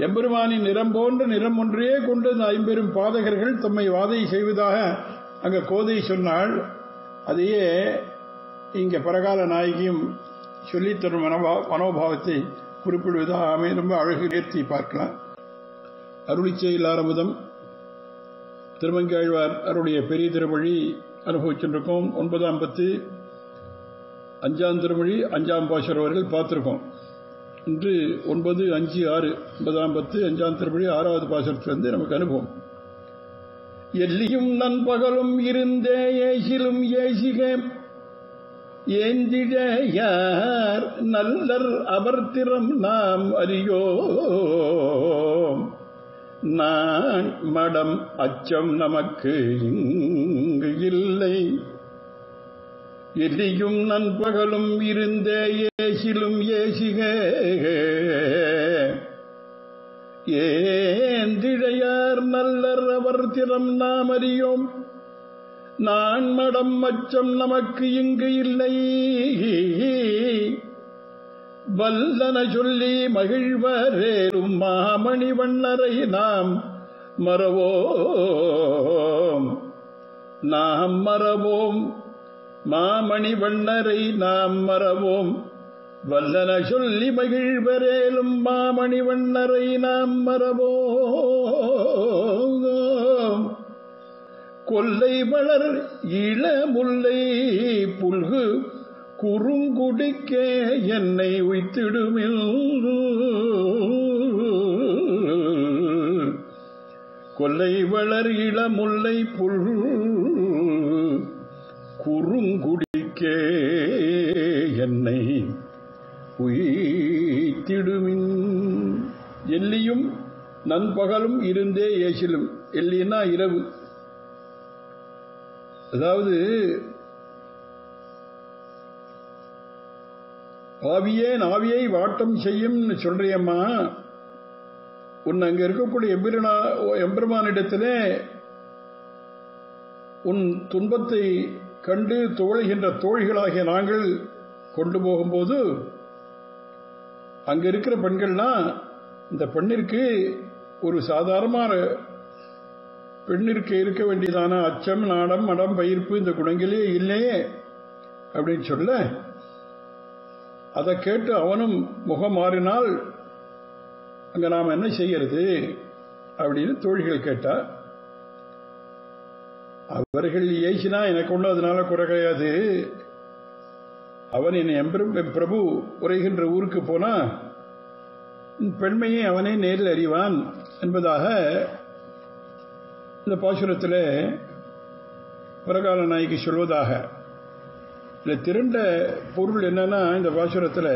எம்பெருமானின் நிறம் போன்ற நிறம் ஒன்றையே கொண்டு இந்த 50 பாதகர்கள் தம்மை வாதை செய்வதாக அங்க கோதை சொன்னாள். அதையே இங்க பரகால நாயகியும் சொல்லித்தரும் மனோபாவத்தை குறிப்பிடுவதாக ரொம்ப அழகு நேர்த்தி பார்க்கலாம். அருளிச்செயல் ஆரம்பம் திருமங்கையாழ்வார் அவருடைய பெரிய திருமொழி அனுபவிச்சுருக்கோம். 9ஆம் பத்து 5ஆம் திருமொழி 5ஆம் பாசுரம் வரையில் பார்த்திருக்கோம். இன்று 9, 5, 6 9ஆம் பத்து 5ஆம் திருமொழி 6வது பாசுரத்திலிருந்து நமக்கு அனுபவம். எல்லியும் நண்பகலும் இருந்தே ஏசிலும் ஏசிக ஏந்திட யார் நல்லர் அபர்த்திரம் நாம் அறியோம். நான் மடம் அச்சம் நமக்கு இங்கு இல்லை. எல்லியும் நண்பகலும் இருந்தே ஏசிலும் ஏசிக ஏந்திழையார் நல்லர் அவர் திறம் நாம் அறியோம் நான் மடம் மச்சம் நமக்கு இங்கு இல்லை வல்லன சொல்லி மகிழ்வரேறும் மாமணி வண்ணரை நாம் மறவோம் மாமணி வண்ணரை நாம் மறவோம் வல்லன சொல்லி மகிழ்வரேலும் மாமணி வண்ணரை நாம் மறவோம் கொல்லை வளர் இளமுல்லை புல்கு குறுங்குடிக்கே என்னை உய்த்திடுமில் கொல்லை வளர் இளமுல்லை புல்கு குறுங்குடிக்கே என்னை உய்த்திடுமின் எல்லியும் நண்பகலும் இருந்தே ஏசிலும் எல்லினா இரவு அதாவது ஆவியை வாட்டம் செய்யும் சொல்றியம்மா உன் அங்க இருக்கக்கூடிய எம்பெருமானிடத்திலே உன் துன்பத்தை கண்டு துவழுகின்ற தோழிகளாகிய நாங்கள் கொண்டு போகும்போது அங்க இருக்கிற பெண்கள்லாம் இந்த பெண்ணிற்கு ஒரு சாதாரணமான பெண்ணிற்கு இருக்க வேண்டியதான அச்சம் நாடம் மடம் பயிர்ப்பு இந்த குணங்களே இல்லையே அப்படின்னு சொல்ல அதை கேட்டு அவனும் முகம் மாறினால் அங்க நாம் என்ன செய்யறது அப்படின்னு தோழிகள் கேட்டா அவர்கள் ஏசினா எனக்கு ஒன்றும் அதனால குறை கிடையாது அவன் என் பிரபு உரைகின்ற ஊருக்கு போனா பெண்மையை அவனே நேரில் அறிவான் என்பதாக இந்த பாசுரத்தில் பரகால நாய்க்கு சொல்வதாக இந்த திரண்ட பொருள் என்னன்னா இந்த பாசுரத்தில்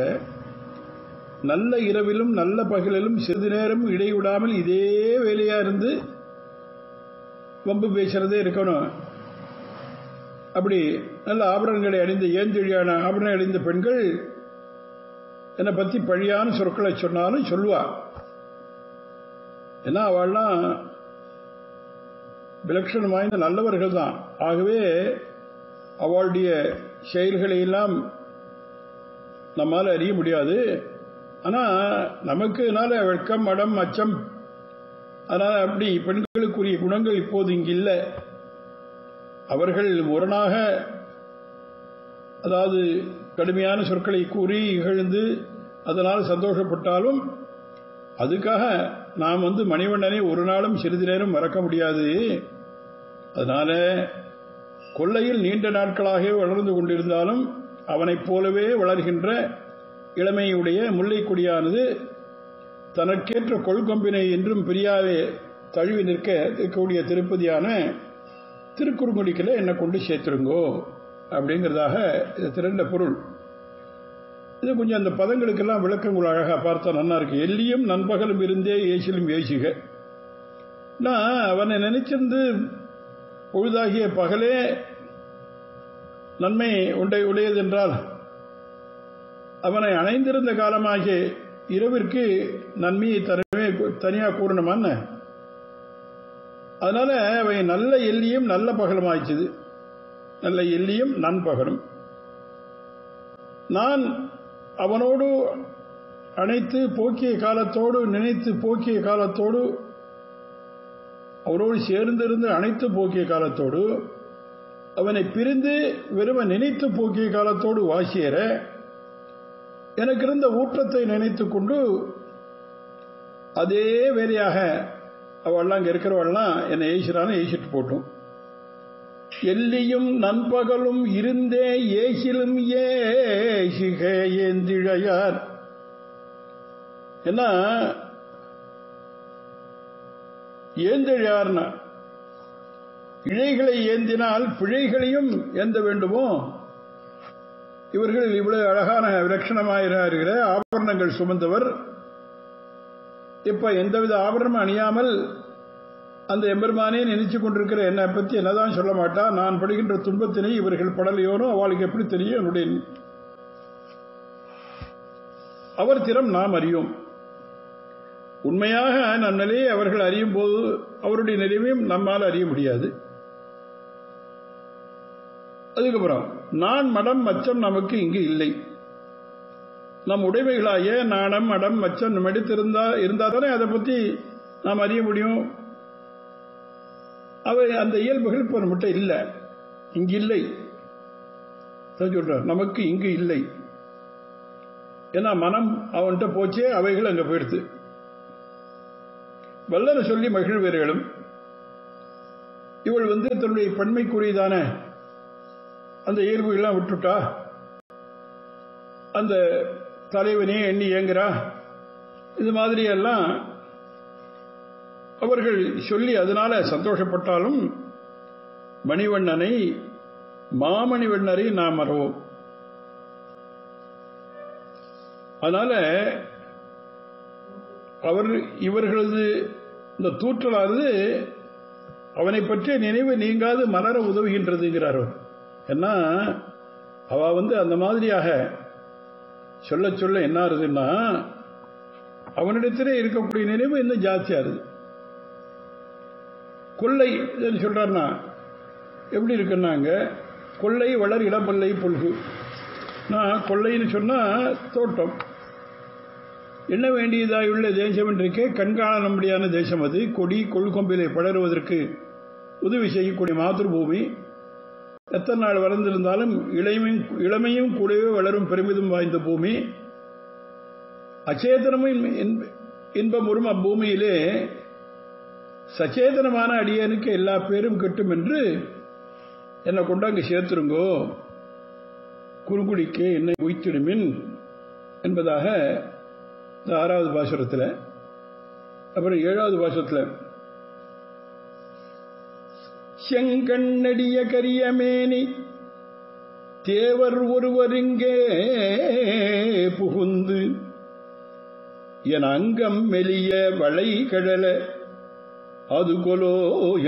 நல்ல இரவிலும் நல்ல பகலிலும் சிறிது நேரம் இடைவிடாமல் இதே வேலையா இருந்து வம்பு பேசுறதே இருக்கணும். அப்படி நல்ல ஆபரணங்களை அணிந்த ஏஞ்செழியான ஆபரணம் அணிந்த பெண்கள் என்னை பத்தி பழியான சொற்களை சொன்னாலும் சொல்லுவா. ஏன்னா அவள்லாம் விலட்சணம் வாய்ந்த நல்லவர்கள் தான். ஆகவே அவளுடைய செயல்களை எல்லாம் நம்மால் அறிய முடியாது. ஆனா நமக்கு வெட்கம் மடம் அச்சம் அதனால அப்படி பெண்களுக்குரிய குணங்கள் இப்போது இங்கு இல்லை. அவர்கள் முரணாக அதாவது கடுமையான சொற்களை கூறி இகழ்ந்து அதனால் சந்தோஷப்பட்டாலும் அதுக்காக நாம் மணிவண்ணனை ஒரு நாளும் சிறிது நேரம் மறக்க முடியாது. அதனால கொல்லையில் நீண்ட நாட்களாக வளர்ந்து கொண்டிருந்தாலும் அவனைப் போலவே வளர்கின்ற இளமையுடைய முல்லைக்கொடியானது தனக்கேற்ற கொள்கொம்பினை என்றும் பிரியாவே தழுவி நிற்கக்கூடிய திருப்பதியான திருக்குறுங்குடிக்கல என்னை கொண்டு சேர்த்துருங்கோ அப்படிங்கிறதாக இது திரண்ட பொருள். இது கொஞ்சம் அந்த பதங்களுக்கெல்லாம் விளக்கங்கள் அழகா பார்த்தா நல்லா இருக்கு. எல்லியும் நண்பகலும் இருந்தே ஏசிலும் ஏசிக. நான் அவனை நினைச்சிருந்து பொழுதாகிய பகலே நன்மை உடையதென்றால் அவனை அணைந்திருந்த காலமாகிய இரவிற்கு நன்மையை தனியாக கூறணுமான்னு. அதனால அவை நல்ல எல்லியும் நல்ல பகலும் ஆயிடுச்சு. நல்ல எல்லியும் நண்பகலும். நான் அவனோடு அணைத்து போக்கிய காலத்தோடு நினைத்து போக்கிய காலத்தோடு அவரோடு சேர்ந்திருந்து அணைத்து போக்கிய காலத்தோடு அவனை பிரிந்து வெறும நினைத்து போக்கிய காலத்தோடு வாசியற எனக்கு இருந்த ஊற்றத்தை நினைத்துக் கொண்டு அதே வேலையாக அவள்லாம் அங்க இருக்கிறவள்லாம் என்னை ஏசிறான்னு ஏசிட்டு போட்டும். எல்லியும் நண்பகலும் இருந்தே ஏசிலும் ஏசிக ஏந்திழையார். என்ன ஏந்திழையார்னா இழைகளை ஏந்தினால் பிழைகளையும் ஏந்த வேண்டுமோ? இவர்கள் இவ்வளவு அழகான விலட்சணமாயிருக்கிற ஆபரணங்கள் சுமந்தவர் இப்ப எந்தவித ஆபரணமும் அணியாமல் அந்த எம்பெருமானே நினைச்சு கொண்டிருக்கிற என்னை பற்றி என்னதான் சொல்ல மாட்டா, நான் படுகின்ற துன்பத்தினை இவர்கள் படலையோனோ அவளுக்கு எப்படி தெரியும் என்னுடைய அவர் திறம் நாம் அறியோம். உண்மையாக நம் நிலையை அவர்கள் அறியும் போது அவருடைய நிலையையும் நம்மால் அறிய முடியாது. அதுக்கப்புறம் நான் மடம் மச்சம் நமக்கு இங்கு இல்லை. நம் உடைமைகளாய நாணம் மடம் மச்சம் நம்ம இருந்தா தானே அதை பற்றி நாம் அறிய முடியும். அவை அந்த இயல்புகள் இப்போ நம்மகிட்ட இல்லை, இங்கு இல்லை சொல்றார். நமக்கு இங்கு இல்லை. ஏன்னா மனம் அவன்கிட்ட போச்சே, அவைகள் அங்க போயிடுது. வல்லரை சொல்லி மகிழ்வேர்களும் இவள் தன்னுடைய பன்மைக்குரியதான அந்த இயல்புகள்லாம் விட்டுட்டா, அந்த தலைவனே எண்ணி ஏங்குறா, இது மாதிரி எல்லாம் அவர்கள் சொல்லி அதனால சந்தோஷப்பட்டாலும் மணிவண்ணனை மாமணிவண்ணரை நாம் மறவோம். அதனால இவர்களது இந்த தூற்றலானது அவனை பற்றிய நினைவு நீங்காது மலர உதவுகின்றதுங்கிறார். ஏன்னா அவ அந்த மாதிரியாக சொல்ல சொல்ல என்ன ஆறுதுன்னா அவனிடத்திலே இருக்கக்கூடிய நினைவு இன்னும் ஜாஸ்தியா இருக்கு. கொள்ளை சொல்றாருன்னா எப்படி இருக்குன்னாங்க, கொள்ளை வளர் இளம்பல்லை புல்கு. நான் கொள்ளைன்னு சொன்னா தோட்டம், என்ன வேண்டியதாயுள்ள தேசம் என்றிருக்கே, கண்காண நம்படியான தேசம் அது. கொடி கொள்கொம்பிலை படருவதற்கு உதவி செய்யக்கூடிய மாதృபூமி. எத்தனை நாள் வளர்ந்திருந்தாலும் இளமையும் கூடவே வளரும் பெருமிதம் வாய்ந்த பூமி. அச்சேதனமும் இன்பம் வரும் அப்பூமியிலே சச்சேதனமான அடியனுக்கு எல்லா பேரும் கட்டும் என்று என்னை கொண்டு அங்கு சேர்த்துருங்கோ, குறுங்குடிக்கே என்னை உய்த்திடுமின் என்பதாக இந்த 6வது பாசுரத்தில். அப்புறம் 7வது பாசுரத்தில் செங்கண்ணடிய கரியமேனி தேவர் ஒருவரிங்கே புகுந்து என் அங்கம் மெலிய வளை கடல அது கொலோ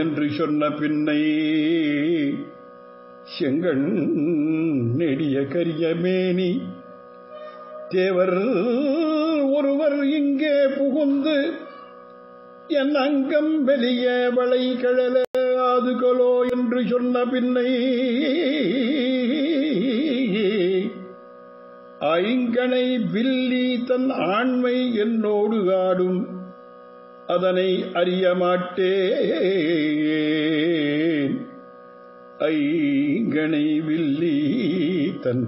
என்று சொன்ன பின்னை, செங்கண் நெடிய கரியமேனி தேவர் ஒருவர் இங்கே புகுந்து என் அங்கம் வெளிய வளை கழல அது கொலோ என்று சொன்ன பின்னை, ஐங்கனை வில்லி தன் ஆண்மை என்னோடு ஆடும் அதனை அறிய மாட்டேன். ஐங்கனை வில்லி தன்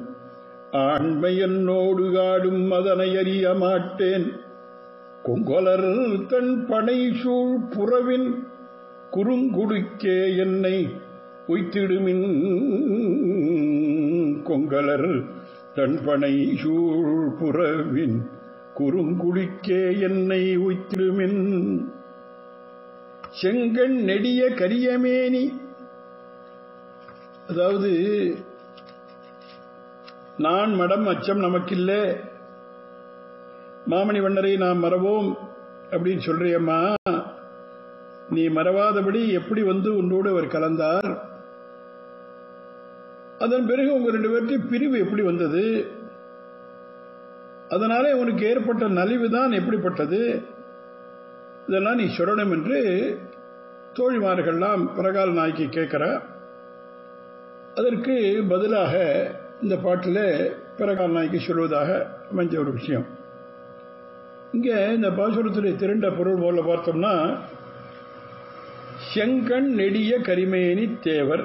ஆண்மை என்னோடு ஆடும் அதனை அறிய மாட்டேன். கொங்கொலர் தன் பனை சூழ் புறவின் குறுங்குடுக்கே என்னை உய்த்திடுமின். கொங்கலர் தன் பனை சூழ் புறவின் குறுங்குடிக்கே என்னை உய்த்திடுமின். செங்கண் நெடிய கரியமேனி, அதாவது நான் மடம் அச்சம் நமக்கில்ல, மாமணி வண்ணரை நாம் மறவோம் அப்படின்னு சொல்றியம்மா. நீ மறவாதபடி எப்படி உன்னோடு அவர் கலந்தார், அதன் பிறகு உங்க 2 பேர்த்தையும் பிரிவு எப்படி வந்தது, அதனாலே உனக்கு ஏற்பட்ட நலிவுதான் எப்படிப்பட்டது, இதெல்லாம் நீ சொல்லணும் என்று தோழிமார்கள்லாம் பரகால நாய்க்கு கேட்கிற. அதற்கு பதிலாக இந்த பாட்டில் பரகால நாய்க்கு சொல்வதாக அமைஞ்ச ஒரு விஷயம். இங்க இந்த பாசுரத்துடைய திரண்ட பொருள் போல பார்த்தோம்னா, செங்கண் நெடிய கரிமேனி தேவர்,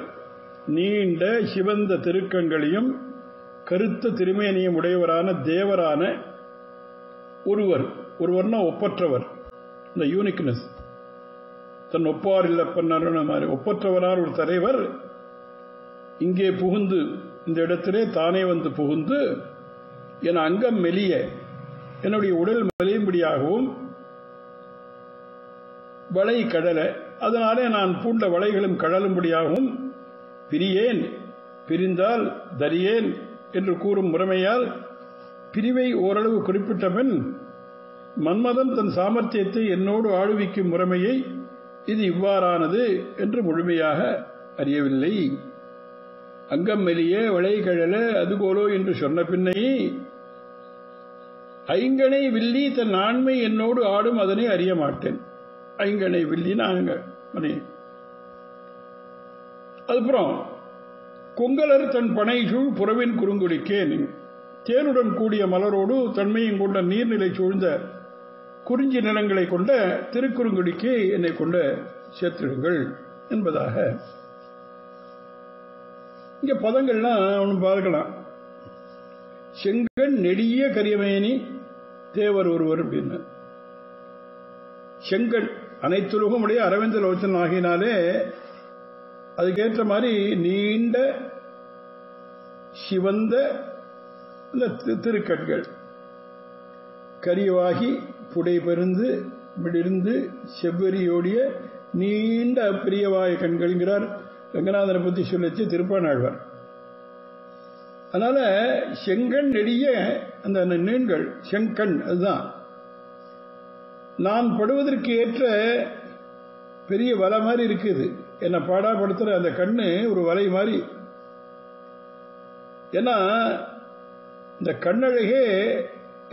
நீண்ட சிவந்த திருக்கங்களையும் கருத்த திருமேனியும் உடையவரான தேவரான ஒருவர்னா ஒப்பற்றவர், இந்த யூனிக்னஸ், தன் ஒப்பார் இல்லப்பன்னர் மாதிரி ஒப்பற்றவரான ஒரு தலைவர் இங்கே புகுந்து, இந்த இடத்திலே தானே புகுந்து என் அங்கம் மெலிய, என்னுடைய உடல் மெலியும்படியாகவும் வளை கடல, அதனாலே நான் பூண்ட வளைகளும் கடலும்படியாகவும் பிரியேன், பிரிந்தால் தரியேன் என்று கூறும் முறைமையால் பிரிவை ஓரளவு குறிப்பிட்ட பின் மன்மதன் தன் சாமர்த்தியத்தை என்னோடு ஆளுவிக்கும் முறைமையை இது இவ்வாறானது என்று முழுமையாக அறியவில்லை. அங்கம் மெலிய விளைகழல அதுபோலோ என்று சொன்ன பின்னை ஐங்கனை வில்லி தன் ஆண்மை என்னோடு ஆடும் அதனை அறிய மாட்டேன். ஐங்கனை வில்லி நாங்க அதுப்புறம் கொங்கலர் தன் பனை சூழ் புறவின் குறுங்குடிக்கேன் தேனுடன் கூடிய மலரோடு தன்மையும் கொண்ட நீர்நிலை சூழ்ந்த குறிஞ்சி நிலங்களை கொண்ட திருக்குறுங்குடிக்கு என்னை கொண்டு சேர்த்திடுங்கள் என்பதாக இங்க பதங்கள்லாம் ஒன்று பார்க்கலாம். செங்கண் நெடிய கரியமேனி தேவர் ஒருவர் அப்படின்னு செங்கண் அனைத்துலகும் உடைய அரவிந்த லோச்சன் ஆகினாலே அதுக்கேற்ற மாதிரி நீண்ட சிவந்த இந்த திருக்கண்கள் கரியவாகி புடை பெருந்து மிடிருந்து செவ்வரியோடிய நீண்ட பிரியவாய கண்கள்ங்கிறார் ரங்கநாதனை பற்றி சொல்லிச்சு திருப்பானாழ்வார். அதனால செங்கண் நெடிய அந்த நீண்கள் செங்கண் அதுதான் நான் படுவதற்கு ஏற்ற பெரிய வலை மாதிரி இருக்குது. என்னை பாடாப்படுத்துற அந்த கண்ணு ஒரு வலை மாதிரி. ஏன்னா இந்த கண்ணழகே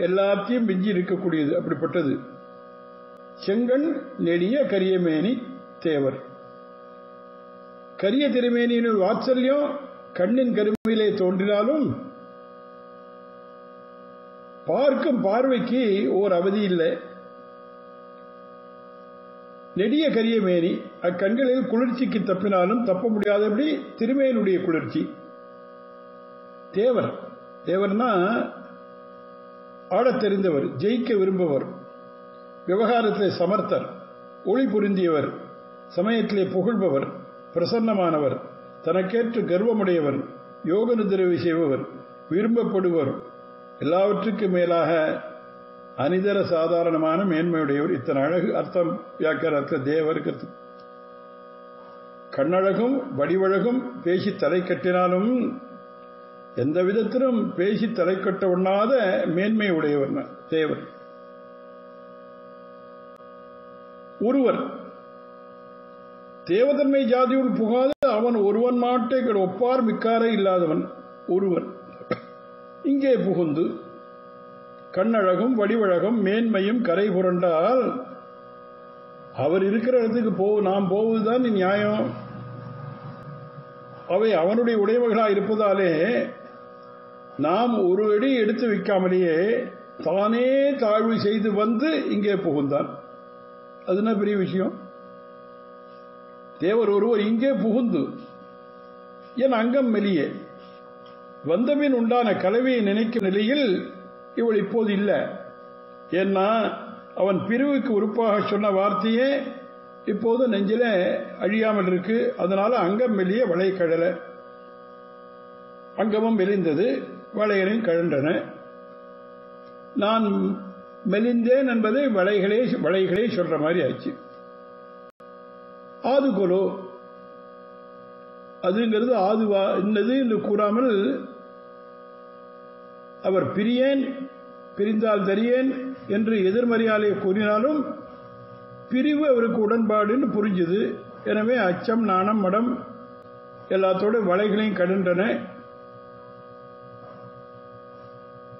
எல்லாத்தையும் மிஞ்சி இருக்கக்கூடியது. அப்படிப்பட்டது செங்கண் நெடிய கரியமேனி தேவர். கரிய திருமேனியின் வாத்சல்யம் கண்ணின் கருமையிலே தோன்றினாலும் பார்க்கும் பார்வைக்கு ஓர் அவதி இல்லை. நெடிய கரியமேனி அக்கண்களில் குளிர்ச்சிக்கு தப்பினாலும் தப்ப முடியாதபடி திருமேனுடைய குளிர்ச்சி. தேவர் தேவர்னா ஆடத் தெரிந்தவர், ஜெயிக்க விரும்புவர், விவகாரத்திலே சமர்த்தர், ஒளி புரிந்தியவர், சமயத்திலே புகழ்பவர், பிரசன்னமானவர், தனக்கேற்ற கர்வமுடையவர், யோக நிதிரவி செய்பவர், விரும்பப்படுவர், எல்லாவற்றுக்கும் மேலாக அனிதர சாதாரணமான மேன்மையுடையவர். இத்தனை அழகு அர்த்தம் வியாக்கியானத்துல தேவருக்கு கண்ணழகும் வடிவழகும் பேசி தலை கட்டினாலும் எந்த விதத்திலும் பேசி தலை கட்ட உண்ணாத மேன்மை உடையவர் தேவர். ஒருவர் தேவதன்மை ஜாதியுள் புகாத அவன் ஒருவன் மாட்டை ஒப்பார் மிக்காரை இல்லாதவன் ஒருவன் இங்கே புகுந்து கண்ணழகும் வடிவழகும் மேன்மையும் கரை புரண்டால் அவர் இருக்கிற இடத்துக்கு நாம் போவதுதான் நியாயம். அவை அவனுடைய உடைமைகளாக இருப்பதாலே நாம் ஒரு அடி எடுத்து வைக்காமலேயே தானே தாழ்வு செய்து வந்து இங்கே புகுந்தான். அதுனா பெரிய விஷயம். தேவர் ஒருவர் இங்கே புகுந்து என் அங்கம் மெலியே வந்தபின் உண்டான கலவையை நினைக்கும் நிலையில் இவள் இப்போது இல்லை. ஏன்னா அவன் பிரிவுக்கு உறுப்பாக சொன்ன வார்த்தையே இப்போது நெஞ்சில அழியாமல் இருக்கு. அதனால அங்கம் மெலிய வளை கழல. அங்கமும் மெலிந்தது, வளையலையும் கழன்றன. நான் மெலிந்தேன் என்பதை வளைகளே சொல்ற மாதிரி ஆச்சு. ஆதுகொலோ அதுங்கிறது ஆதுவா இன்னது என்று கூறாமல் அவர் பிரியேன் பிரிந்தால் தரியேன் என்று எதிர்மறையாலே கூறினாலும் பிரிவு அவருக்கு உடன்பாடுன்னு புரிஞ்சுது. எனவே அச்சம் நாணம் மடம் எல்லாத்தோட வளைகளையும் கடுன்றன.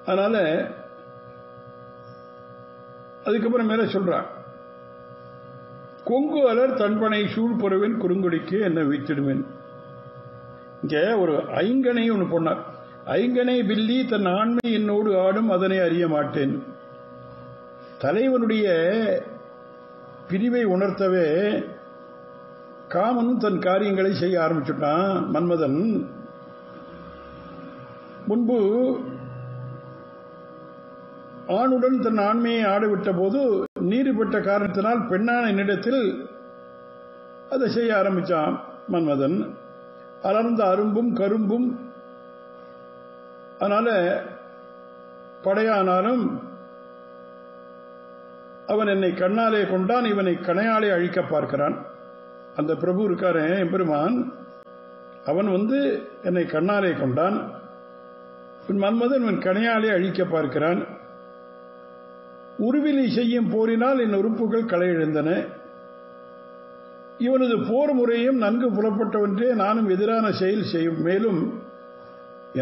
அதனால அதுக்கப்புறம் மேல சொல்றான் கொங்கு அலர் தன்பனை சூழ் புறவின் குறுங்குடிக்கு என்ன வீச்சிடுவேன். இங்க ஒரு ஐங்கனை ஒன்று பொண்ணார். ஐங்கனை வில்லி தன் ஆண்மை என்னோடு ஆடும் அதனை அறிய மாட்டேன். தலைவனுடைய பிரிவை உணர்த்தவே காமனும் தன் காரியங்களை செய்ய ஆரம்பிச்சுட்டான். மன்மதன் முன்பு ஆணுடன் தன் ஆண்மையை ஆடவிட்ட போது நீறுபட்ட காரணத்தினால் பெண்ணான என்னிடத்தில் அதை செய்ய ஆரம்பிச்சான் மன்மதன். அலர்ந்த அரும்பும் கரும்பும் அதனால படையானாலும் அவன் என்னை கண்ணாலே கொண்டான், இவனை கணையாலே அழிக்க பார்க்கிறான். அந்த பிரபு இருக்காரே எம்பெருமான், அவன் என்னை கண்ணாலே கொண்டான், மன்மதன் இவன் கணையாலே அழிக்க பார்க்கிறான். உருவிலி செய்யும் போரினால் என் உறுப்புகள் களையிழந்தன. இவனது போர் முறையும் நன்கு புலப்பட்டவன்றே நானும் எதிரான செயல் செய்யும். மேலும்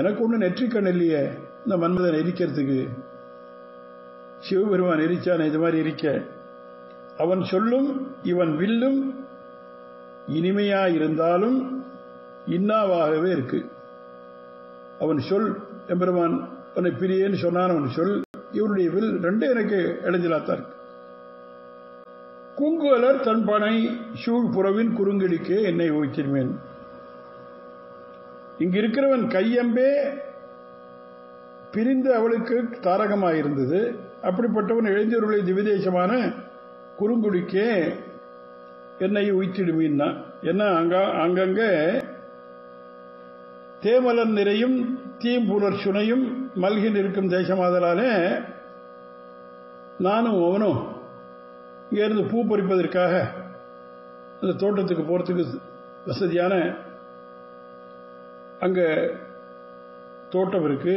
எனக்கு ஒன்றும் நெற்றிக்கண் இல்லையே இந்த மன்மதன் எரிக்கிறதுக்கு. சிவபெருமான் எரிச்சான் இது மாதிரி எரிக்க. அவன் சொல்லும் இவன் வில்லும் இனிமையாயிருந்தாலும் இன்னாவாகவே இருக்கு. அவன் சொல் எம்பெருமான் உன்னை பிரியேன்னு சொன்னான். அவன் சொல் இவனுடைய வில் ரெண்டும் எனக்கு இடைஞ்சலாத்தான் இருக்கு. குங்குலர் தன் பனை சூழ்புறவின் குறுங்கிடிக்கே என்னை ஊற்றிருமேன். இங்கு இருக்கிறவன் கையம்பே பிரிந்து அவளுக்கு தாரகமாயிருந்தது. அப்படிப்பட்டவன் எழுந்தருளை திவிதேசமான குறுங்குடிக்கே என்னை உயிற்றிடுமீன்னா. என்ன அங்கங்க தேமலர் நிறையும் தீம்புலர் சுனையும் மல்கி நிற்கும் தேசமாதலானே நானும் அவனும் இங்கிருந்து பூ பறிப்பதற்காக அந்த தோட்டத்துக்கு போறதுக்கு வசதியான அங்க தோட்டம் இருக்கு,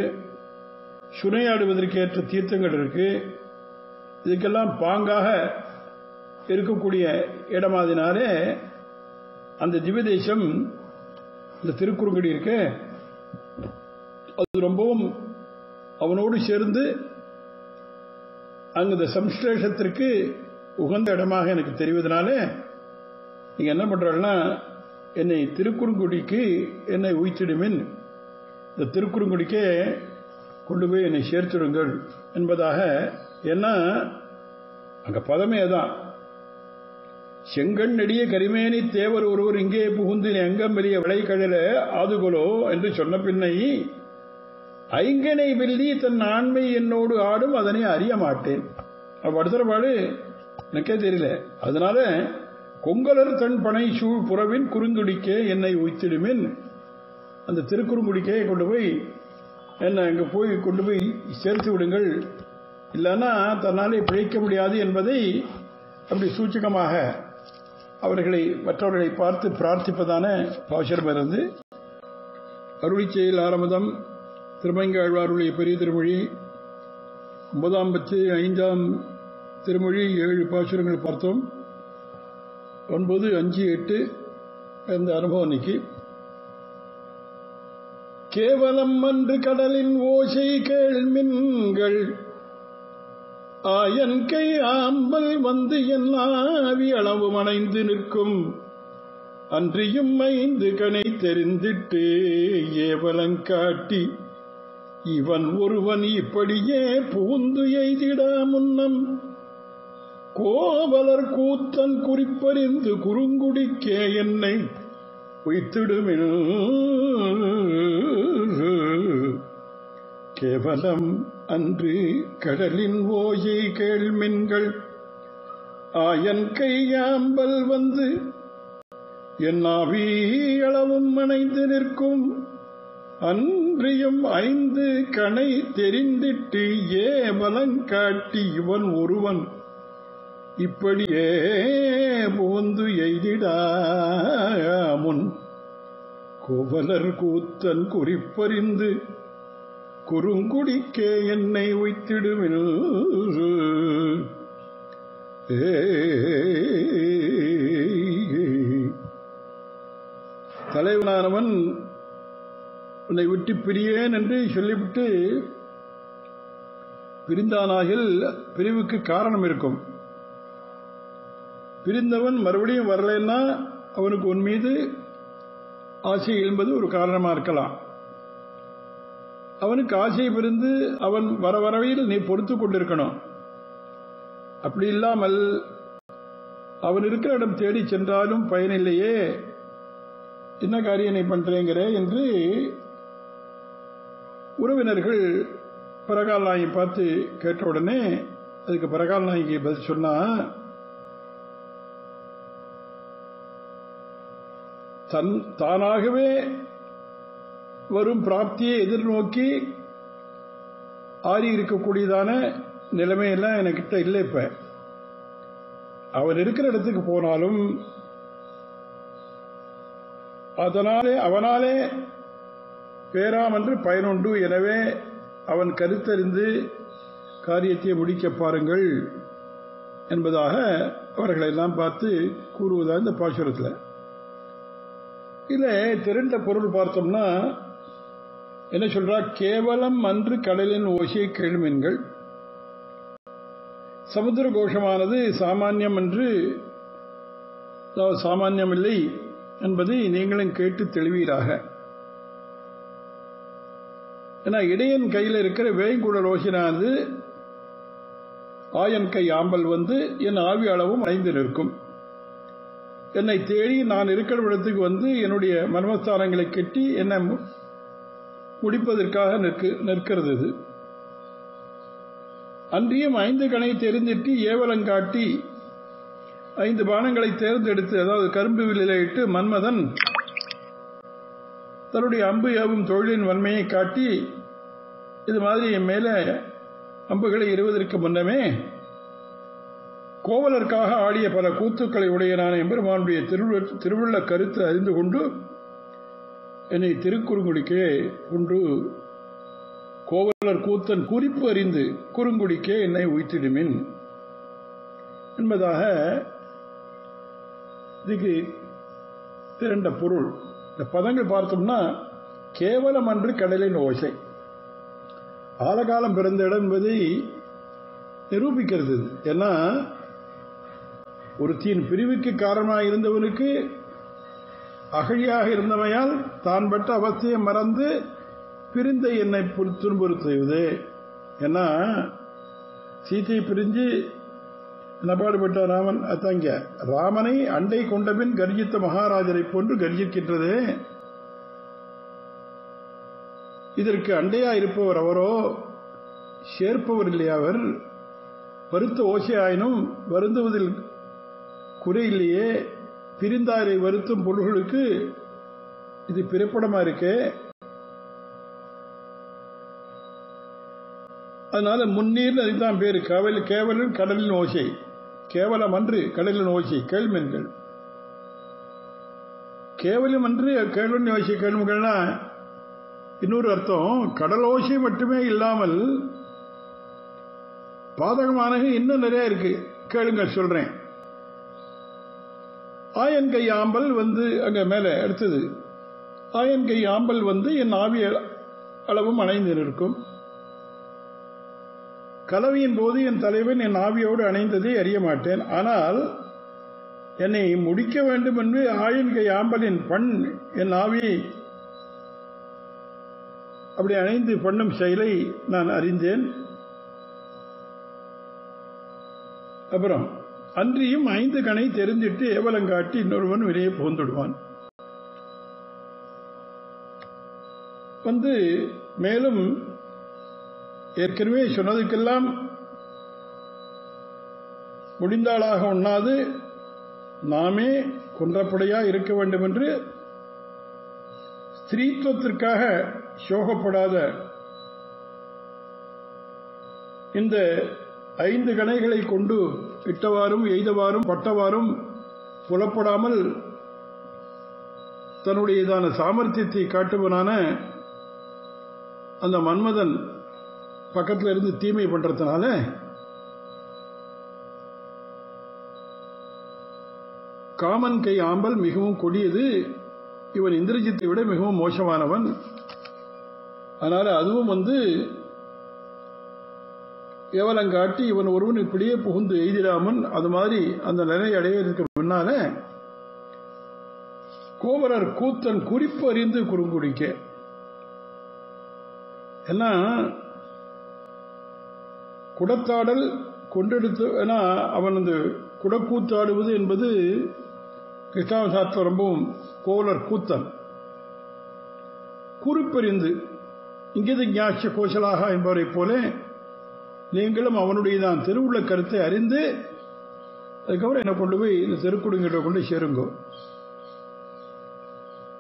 சுனையாடுவதற்கு ஏற்ற தீர்த்தங்கள் இருக்கு. இதுக்கெல்லாம் பாங்காக இருக்கக்கூடிய இடமாதினாலே அந்த திவ்யதேசம் இந்த திருக்குறுங்குடி இருக்கு, அது ரொம்பவும் அவனோடு சேர்ந்து அங்கு இந்த சம்ஸ்லேஷத்திற்கு உகந்த இடமாக எனக்கு தெரிவதனால நீங்க என்ன பண்றாங்கன்னா என்னை திருக்குறுங்குடிக்கு என்னை உயிர்த்திடுமின், இந்த திருக்குறுங்குடிக்கே கொண்டு போய் என்னை சேர்த்துடுங்கள் என்பதாக. ஏன்னா அங்க பதமே தான், செங்கண் நெடிய கரிமேனி தேவர் ஒருவர் இங்கே புகுந்து எங்கம் வெளிய விளைகடல ஆதுகொலோ என்று சொன்ன பின்னை ஐங்கனை வெள்ளி தன் ஆண்மை என்னோடு ஆடும் அதனை அறிய மாட்டேன். அடுத்த பாடு எனக்கே தெரியல. அதனால கொங்கலர் தன் பனை சூழ் புறவின் குறுங்குடிக்கே என்னை உய்த்திடுமின், அந்த திருக்குறுங்குடிக்கே கொண்டு போய் என்ன அங்க போய் கொண்டு போய் சேர்த்து விடுங்கள், இல்லைன்னா தன்னாலே பிழைக்க முடியாது என்பதை அப்படி சூச்சகமாக மற்றவர்களை பார்த்து பிரார்த்திப்பதான பாசுரம் இருந்து அருளி செயல் ஆரம்பம் திருமங்காழ்வாருடைய பெரிய திருமொழி 9ஆம் பத்து 5ஆம் திருமொழி 7 பாசுரங்கள் பார்த்தோம். 9, 5, 8 இந்த அனுபவம் இன்னைக்கு. கேவலம் அன்று கடலின் ஓசை கேள்மின்கள் ஆயன் கை ஆம்பல் வந்து என் ஆவி அளவு அணைந்து நிற்கும் அன்றியும் 5 கணை தெரிந்திட்டு ஏவலங்காட்டி இவன் ஒருவன் இப்படியே புகுந்து எய்திடா முன்னம் கோவலர் கூத்தன் குறிப்பறிந்து குறுங்குடிக்கே என்னை உய்த்திடுமின். கேவலம் அன்று கடலின் ஓசை கேள்மின்கள் ஆயன் கையாம்பல் வந்து என் ஆவி அளவும் அணைந்து நிற்கும் அன்றியும் 5 கணை தெரிந்திட்டு ஏவலங்காட்டி இவன் ஒருவன் இப்படியே புகுந்து எய்திடாமுன் கோவலர் கூத்தன் குறிப்பறிந்து குறுங்குடிக்கே என்னை உய்த்திடுமின். தலைவனானவன் உன்னை விட்டு பிரியேன் என்று சொல்லிவிட்டு பிரிந்தானாகில் பிரிவுக்கு காரணம் இருக்கும். பிரிந்தவன் மறுபடியும் வரலைன்னா அவனுக்கு உன் மீது ஆசை என்பது ஒரு காரணமா இருக்கலாம். அவனுக்கு ஆசை பிரிந்து அவன் வரவரையில் நீ பொறுத்து கொண்டிருக்கணும். அப்படி இல்லாமல் அவன் இருக்கிற இடம் தேடி சென்றாலும் பயனில்லையே, என்ன காரியம் நீ பண்றேங்கிற என்று உறவினர்கள் பரகால் நாயை பார்த்து கேட்ட உடனே அதுக்கு பரகால் நாய்க்கு பதில் சொன்னா, தானாகவே வரும் பிராப்தியை எதிர்நோக்கி ஆறி இருக்கக்கூடியதான நிலைமையெல்லாம் என்கிட்ட இல்லை. இப்ப அவன் இருக்கிற இடத்துக்கு போனாலும் அவனாலே பேராமன்று பயனுண்டு. எனவே அவன் கருத்தறிந்து காரியத்தை முடிக்க பாருங்கள் என்பதாக அவர்களை எல்லாம் பார்த்து கூறுவதாக இந்த பாசுரத்தில். இதில் திரண்ட பொருள் பார்த்தோம்னா என்ன சொல்றா, கேவலம் அன்று கடலின் ஓசையை கேள்மீன்கள், சமுத்திர கோஷமானது சாமானியம் என்று, அதாவது சாமானியம் இல்லை என்பதை நீங்களும் கேட்டு தெளிவீராக. ஏன்னா இடையன் கையில் இருக்கிற வேங்குழல் ஓசையானது ஆயன் கை ஆம்பல் வந்து என் ஆவி அளவும் அடைந்து நிற்கும். என்னை தேடி நான் இருக்கிற இடத்துக்கு வந்து என்னுடைய மர்மஸ்தானங்களை கெட்டி என்னை முடிப்பதற்காக நிற்கிறது. இது அன்றியும் 5 கணை தெரிந்திட்டு ஏவலங்காட்டி 5 பானங்களை தேர்ந்தெடுத்து, அதாவது கரும்பு வில்லில் இட்டு மன்மதன் தன்னுடைய அம்பு ஏவும் தொழிலின் வன்மையை காட்டி, இது மாதிரி என் மேல அம்புகளை எறிவதற்கு முன்னமே கோவலருக்காக ஆடிய பல கூத்துக்களை உடையனான எம்பெருமானுடைய திருவுள்ள கருத்து அறிந்து கொண்டு என்னை திருக்குறுங்குடிக்கே கொண்டு கோவலர் கூத்தன் குறிப்பு அறிந்து குறுங்குடிக்கே என்னை உய்த்திடுமின் என்பதாக இதுக்கு திரண்ட பொருள். இந்த பதங்கள் பார்த்தோம்னா கேவலம் அன்று கடலின் ஓசை, ஆலகாலம் பிறந்த இடம் என்பதை நிரூபிக்கிறது. ஏன்னா ஒருத்தியின் பிரிவுக்கு காரணமாக இருந்தவனுக்கு அகழியாக இருந்தமையால் தான் பட்ட அவஸ்தையை மறந்து பிரிந்த என்னை துன்புறுத்துவது. ஏன்னா சீத்தை பிரிஞ்சு என்ன பாடுபட்ட ராமன், அத்தங்க ராமனை அண்டை கொண்டபின் கர்ஜித்த மகாராஜரை போன்று கர்ஜிக்கின்றது. இதற்கு அண்டையா இருப்பவர் அவரோ, சேர்ப்பவர் இல்லையா அவர். வருத்த ஓசையாயினும் வருந்துவதில் குறை இல்லையே. பிரிந்தாரை வருத்தும் பொருள்களுக்கு இது பிறப்படமா இருக்கே. அதனால முன்னீர் அதுதான் பேரு. கேவலன் கடலின் ஓசை, கேவலம் அன்று கடலின் ஓசை கேள்மீன்கள். கேவலம் அன்று கேள்வன் ஓசை கேள்விகள்னா இன்னொரு அர்த்தம், கடல் ஓசை மட்டுமே இல்லாமல் பாதகமான இன்னும் நிறைய இருக்கு. கேளுங்க சொல்றேன். ஆயன் கை ஆம்பல் வந்து அங்க மேல அடுத்தது, ஆயன் கை ஆம்பல் வந்து என் ஆவி அளவும் அணைந்து நிற்கும். கலவியின் போது என் தலைவன் என் ஆவியோடு அணைந்ததை அறிய மாட்டேன். ஆனால் என்னை முடிக்க வேண்டும் என்று ஆயன் கை ஆம்பலின் பண் என் ஆவியை அப்படி அணைந்து பண்ணும் செயலை நான் அறிந்தேன். அப்புறம் அன்றியும் 5 கணை தெரிஞ்சிட்டு ஏவலங்காட்டி இன்னொருவன் வெளியே புகுந்துடுவான். வந்து மேலும் ஏற்கனவே சொன்னதுக்கெல்லாம் முடிந்தாளாக உண்ணாது நாமே குன்றப்படையா இருக்க வேண்டும் என்று ஸ்திரீத்துவத்திற்காக சோகப்படாத இந்த 5 கணைகளை கொண்டு இட்டவாறும் எய்தவாறும் பட்டவாறும் புலப்படாமல் தன்னுடையதான சாமர்த்தியத்தை காட்டுவனான அந்த மன்மதன் பக்கத்தில் இருந்து தீமை பண்றதுனால காமன் கை ஆம்பல் மிகவும் கொடியது. இவன் இந்திரஜித்தை விட மிகவும் மோசமானவன். அதனால அதுவும் வந்து ஏவலங்காட்டி இவன் ஒருவன் இப்படியே புகுந்து எய்திடாமன் அது மாதிரி அந்த நிலை அடைவதற்கு முன்னால கோவலர் கூத்தன் குறிப்பு அறிந்து குறுங்குடிக்க. ஏன்னா குடத்தாடல் கொண்டெடுத்து, ஏன்னா அவன் அந்த குடக்கூத்தாடுவது என்பது கிருஷ்ணாவதாரத்தில் ரொம்பவும் கோவலர் கூத்தன் குறிப்பறிந்து இங்கித ஞாட்ச கோஷலாக என்பவரை போல நீங்களும் அவனுடைய தான் திருவுள்ள கருத்தை அறிந்து அதுக்கப்புறம் என்ன கொண்டு போய் இந்த திருக்குடுங்கிட்ட கொண்டு சேருங்கோ.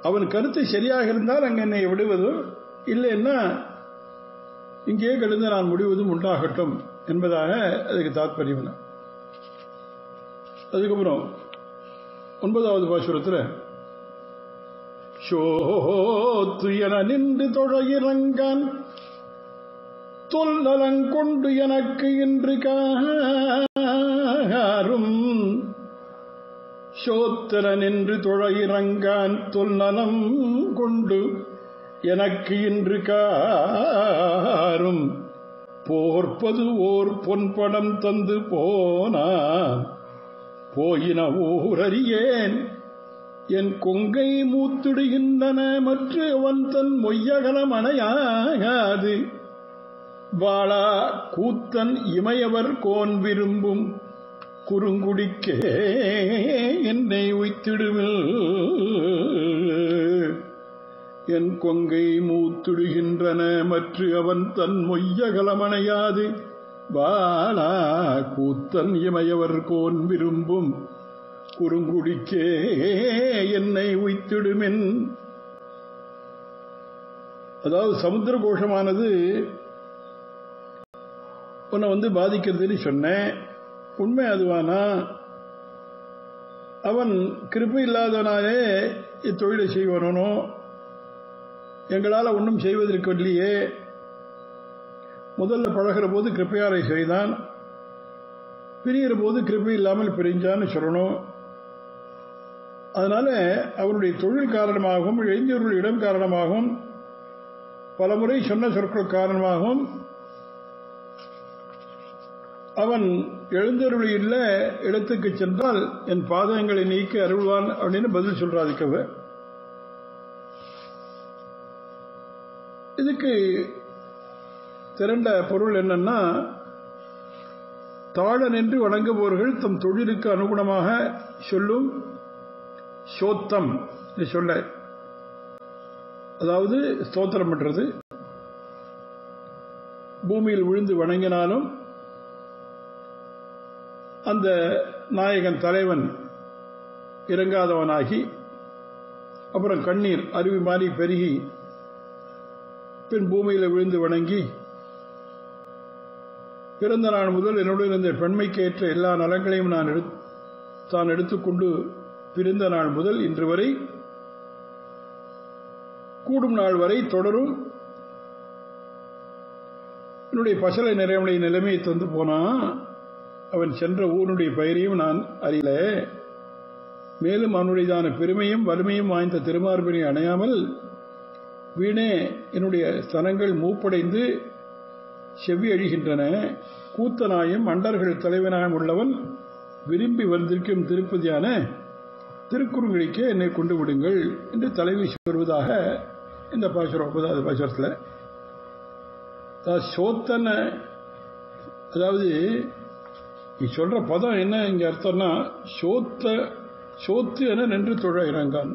அவன் கருத்து சரியாக இருந்தால் அங்க என்னை விடுவதும் இல்லைன்னா இங்கே கலந்து நான் முடிவதும் உண்டாகட்டும் என்பதாக அதுக்கு தாத்பரியம். அதுக்கப்புறம் 9வது பாசுரத்தில் சோத்து என நின்று தொழ இறங்கான் தொல்லலங்கொண்டு எனக்கு இன்று காண காரும் சோத்திரன் என்று தொழ இறங்கான் தொல்நலம் கொண்டு எனக்கு இன்று காரும் போர்ப்பது ஓர் பொன்படம் தந்து போனான் போயின ஊரறியேன் என் கொங்கை மூத்திடுகின்றன மற்ற அவன் தன் மொய்யகலம் அணையாது வாழா கூத்தன் இமையவர் கோன் விரும்பும் குறுங்குடிக்கே என்னை உய்த்திடுவில் என் கொங்கை மூத்திடுகின்றன மற்ற அவன் தன் மொய்யகலமணையாது வாழா கூத்தன் இமையவர் கோன் விரும்பும் குறுங்குடிக்கே என்னை உய்த்திடுமின். அதாவது சமுத்திர கோஷமானது உன்னை பாதிக்கிறதுன்னு சொன்னேன். உண்மை அதுவானா? அவன் கிருபை இல்லாதவனாலே இத்தொழிலை செய்வனோ? எங்களால் ஒன்றும் செய்வதற்கு இல்லையே. முதல்ல பழகிற போது கிருப்பையாரை செய்தான், பிரிகிற போது கிருப்பை இல்லாமல் பிரிஞ்சான்னு சொல்லணும். அதனால அவருடைய தொழில் காரணமாகவும் எழுந்தியவர்கள் இடம் காரணமாகவும் பலமுறை சொன்ன சொற்கள் காரணமாகவும் அவன் எழுந்தருளியுள்ள இடத்துக்கு சென்றால் என் பாதங்களை நீக்கி அருள்வான் அப்படின்னு பதில் சொல்றாதுக்கவ. இதுக்கு திரண்ட பொருள் என்னன்னா, தாழ நின்று வணங்குபவர்கள் தம் தொழிலுக்கு அனுகுணமாக சொல்லும் சோத்தம் சொல்ல, அதாவது ஸ்தோத்திரம் பண்றது. பூமியில் விழுந்து வணங்கினாலும் அந்த நாயகன் தலைவன் இறங்காதவனாகி அப்புறம் கண்ணீர் அருவி மாறி பெருகி பின் பூமியில் விழுந்து வணங்கி பிறந்த நாள் முதல் என்னுடன் இருந்த பெண்மைக்கு ஏற்ற எல்லா நலங்களையும் தான் எடுத்துக்கொண்டு பிறந்த நாள் முதல் இன்று வரை கூடும் நாள் வரை தொடரும் என்னுடைய பசலை நிறைவுடைய நிலைமையை தந்து போனா அவன் சென்ற ஊருடைய பெயரையும் நான் அறியல. மேலும் அவனுடையதான பெருமையும் வலிமையும் வாய்ந்த திருமார்பினை அணையாமல் வீணே என்னுடைய ஸ்தனங்கள் மூப்படைந்து செவ்வி அழிகின்றன. கூத்தனாயும் அண்டர்கள் தலைவனாயும் உள்ளவன் விரும்பி வந்திருக்கும் திருப்பதியான திருக்குறுங்குடிக்கே என்னை கொண்டு விடுங்கள் என்று தலைவி சொல்வதாக இந்த பாசுரம் 9வது பாசுரத்தில். சோத்தன, அதாவது சொல்ற பதம் என்ன இங்க அர்த்தம்னா, சோத்து என நின்று தொழ இறங்கான்,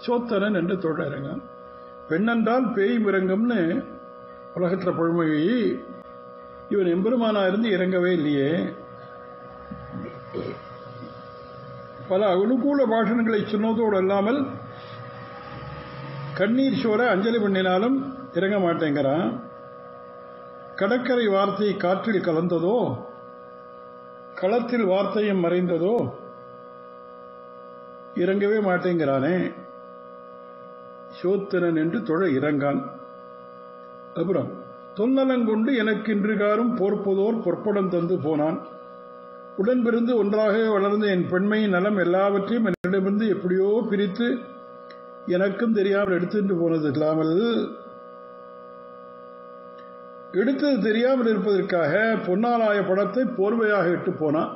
சோத்தன நின்று தொழ இறங்கான். பெண்ணென்றால் பேயும் இறங்கும்னு உலகத்தில் பழமொழி. இவன் எம்பெருமானா இருந்து இறங்கவே இல்லையே. பல அனுகூல பாஷணங்களை சொன்னதோடு அல்லாமல் கண்ணீர் சோர அஞ்சலி பண்ணினாலும் இறங்க மாட்டேங்கிறான். கடற்கரை வார்த்தை காற்றில் கலந்ததோ, களத்தில் வார்த்தையும் மறைந்ததோ, இறங்கவே மாட்டேங்கிறானே. சோத்திரன் என்று தொழ இறங்கான். அப்புறம் தொன்னலங்கொண்டு எனக்கு இன்று காரும் போர்ப்பதோர் பொற்படம் தந்து போனான். உடன்பிருந்து ஒன்றாக வளர்ந்த என் பெண்மை நலம் எல்லாவற்றையும் என்னிடமிருந்து எப்படியோ பிரித்து எனக்கும் தெரியாமல் எடுத்துட்டு போனது இல்லாமல், எடுத்தது தெரியாமல் இருப்பதற்காக பொன்னாலாய படத்தை போர்வையாக இட்டு போனான்.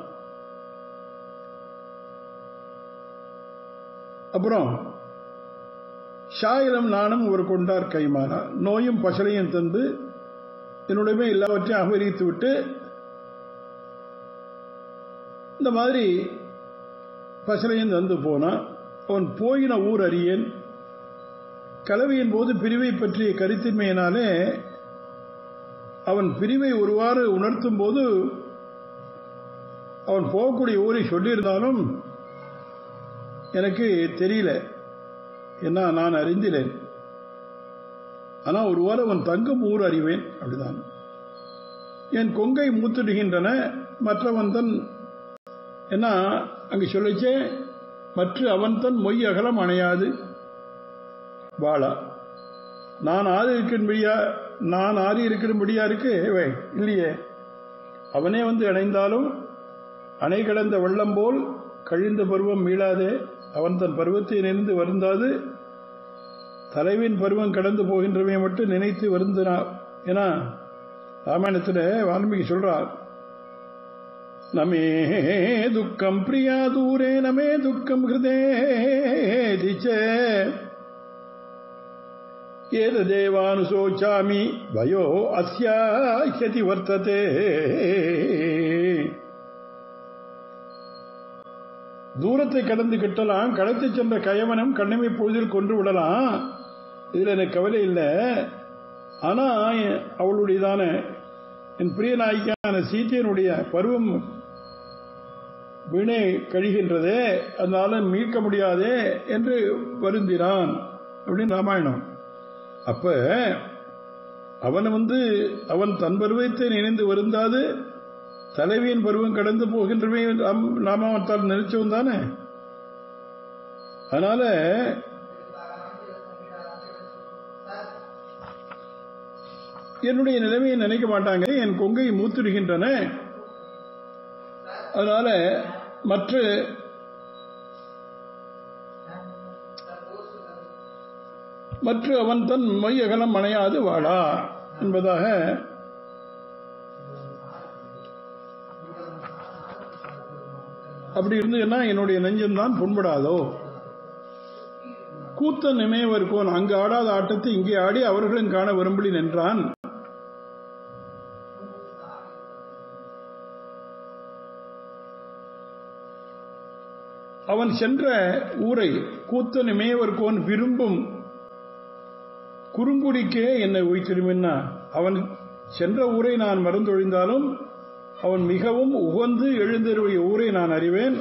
அப்புறம் ஷாயிரம் நானும் ஒரு கொண்டார் கைமாறா, நோயும் பசலையும் தந்து என்னுடையமே எல்லாவற்றையும் அபகரித்து விட்டு இந்த மாதிரி பசலையும் தந்து போனான். அவன் போயின ஊர் அறியேன். கலவையின் போது பிரிவை பற்றிய கருத்தின்மையினாலே அவன் பிரிவை ஒருவாறு உணர்த்தும் போது அவன் போகக்கூடிய ஊரை சொல்லியிருந்தாலும் எனக்கு தெரியல, என்ன நான் அறிந்திலேன். ஆனால் ஒருவாறு அவன் தங்கும் ஊர் அறிவேன். அப்படிதான். என் கொங்கை மூத்திடுகின்றன மற்றவன் தன், என்ன அங்கு சொல்லிச்சே, மற்ற அவன் தன் மொய் அகலம் அணையாது வாழா. நான் ஆறி இருக்கிறபடியா இருக்கு இல்லையே. அவனே வந்து இணைந்தாலும் அணை கடந்த வெள்ளம் போல் கழிந்த பருவம் மீளாதே, அவன் தன் பருவத்தை நினைந்து வருந்தாது தலைவின் பருவம் கடந்து போகின்றவை மட்டும் நினைத்து வருந்தினார். ஏன்னா ராமாயணத்தில் வால்மீகி சொல்றார், நமே துக்கம் பிரியா தூரே நமே துக்கம் ஹிருதே திச்சே ஏத தேவானுசோச்சாமி வயோ அஸ்யாஹ்யதி வர்த்ததே. தூரத்தை கடந்து கிட்டலாம், கடத்தி சென்ற கயவனும் கண்ணமை பொழுதில் கொன்று விடலாம், இதுல எனக்கு கவலை இல்லை. ஆனா அவளுடையதான என் பிரிய நாய்க்கான சீத்தையனுடைய பருவம் வீணே கழிகின்றதே, அதனால மீட்க முடியாதே என்று வருந்தினான் அப்படின்னு ராமாயணம். அப்ப அவன் தன் பருவத்தை நினைந்து வருந்தாது தலைவியின் பருவம் கடந்து போகின்றவை நாமத்தால் நினைச்சவன் தானே. அதனால என்னுடைய நிலைமையை நினைக்க மாட்டாங்க, என் கொங்கை மூத்துடுகின்றன. அதனால மற்ற அவன் தன் மையகலம் அணையாது வாழா என்பதாக அப்படி இருந்ததுன்னா என்னுடைய நெஞ்சம்தான் புண்படாதோ. கூத்த நினைவருக்கோன் அங்கு ஆடாத ஆட்டத்தை இங்கே ஆடி அவர்களும் காண விரும்பி நின்றான். அவன் சென்ற ஊரை கூத்த நினைவருக்கோன் விரும்பும் குறுங்குடிக்கே என்னை உய்த்திருமின்னா, அவன் சென்ற ஊரை நான் மறந்தொழிந்தாலும் அவன் மிகவும் உகந்து எழுந்தருடைய ஊரை நான் அறிவேன்.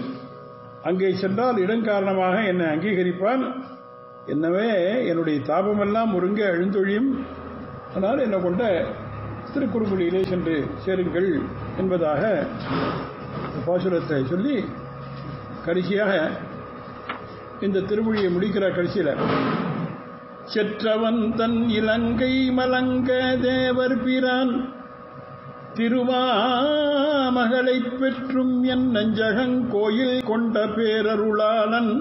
அங்கே சென்றால் இடங்காரணமாக என்னை அங்கீகரிப்பான். என்னவே என்னுடைய தாபமெல்லாம் ஒருங்கே எழுந்தொழியும். ஆனால் என்னை கொண்ட திருக்குறுங்குடியிலே சென்று சேருங்கள் என்பதாக பாசுரத்தை சொல்லி கடைசியாக இந்த திருமொழியை முடிக்கிற கடைசியில, செற்றவன் தன் இலங்கை மலங்க தேவர் பிரான் திருமாமகளைப் பெற்றும் என் நஞ்சகங் கோயில் கொண்ட பேரருளாளன்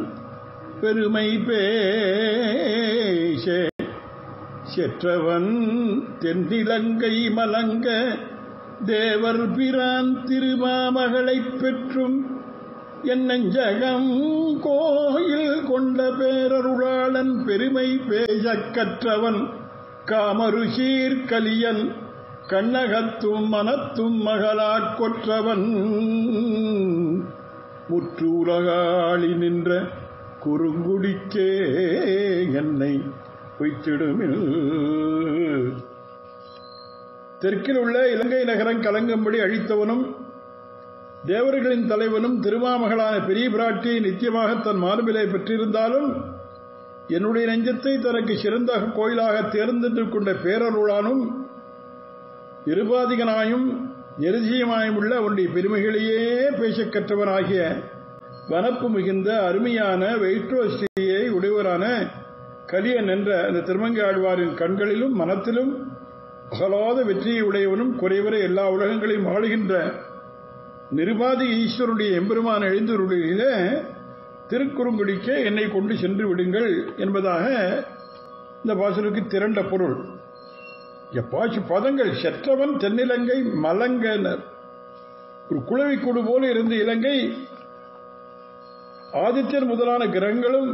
பெருமை பேசே. செற்றவன் தென்னிலங்கை மலங்க தேவர் பிரான் திருமாமகளைப் பெற்றும் என் நெஞ்சகம் கோயில் கொண்ட பேரருளாளன் பெருமை பேசக் கற்றவன் காமருஷீர் கலியன் கண்ணகத்தும் மனத்தும் மகளாக் கொற்றவன் முற்று உலகாளி நின்ற குறுங்குடிக்கே என்னை பொய்த்திடுமில். தெற்கில் உள்ள இலங்கை நகரம் கலங்கும்படி அழித்தவனும் தேவர்களின் தலைவனும் திருமாமகளான பெரிய பிராட்டியை நித்தியமாக தன் மார்பிலை பெற்றிருந்தாலும் என்னுடைய நெஞ்சத்தை தனக்கு சிறந்த கோயிலாக தேர்ந்தென்று கொண்ட பேரருளானும் இருபாதிகனாயும் நெருஜியமாயும் உள்ள அவனுடைய பெருமைகளையே பேசக் கற்றவனாகிய வனப்பு மிகுந்த அருமையான வெயிற்றோஸ்ரீயை உடையவரான கலியன் என்ற அந்த திருமங்கை ஆழ்வாரின் கண்களிலும் மனத்திலும் அகலாத வெற்றியை உடையவனும் குறைவர எல்லா உலகங்களையும் ஆளுகின்ற நிருபாதி ஈஸ்வருடைய எம்பெருமான எழுந்தருளிலே திருக்குறுங்குடிக்கே என்னை கொண்டு சென்று விடுங்கள் என்பதாக இந்த பாசுருக்கு திரண்ட பொருள். எப்பாச்சு பதங்கள் செற்றவன் தென்னிலங்கை மலங்கனர், ஒரு குளவிக்கூடு போல இருந்த இலங்கை ஆதித்யர் முதலான கிரகங்களும்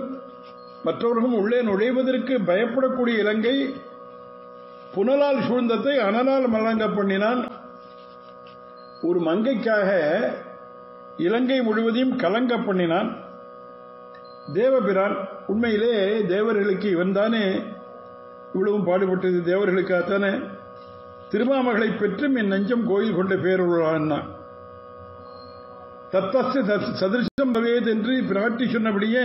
மற்றவர்களும் உள்ளே நுழைவதற்கு பயப்படக்கூடிய இலங்கை புனலால் சூழ்ந்தத்தை அனலால் மலங்க பண்ணினான். ஒரு மங்கைக்காக இலங்கை முழுவதையும் கலங்க பண்ணினான் தேவபிரான். உண்மையிலே தேவர்களுக்கு இவன் தானே இவ்வளவும் பாடுபட்டது, தேவர்களுக்காகத்தானே. திருமாமகளை பெற்றும் என் நெஞ்சம் கோயில் கொண்ட பேருள்ளான். தத்தஸ்து சதிருஷம் பவேத் என்று பிராட்டி சொன்னபடியே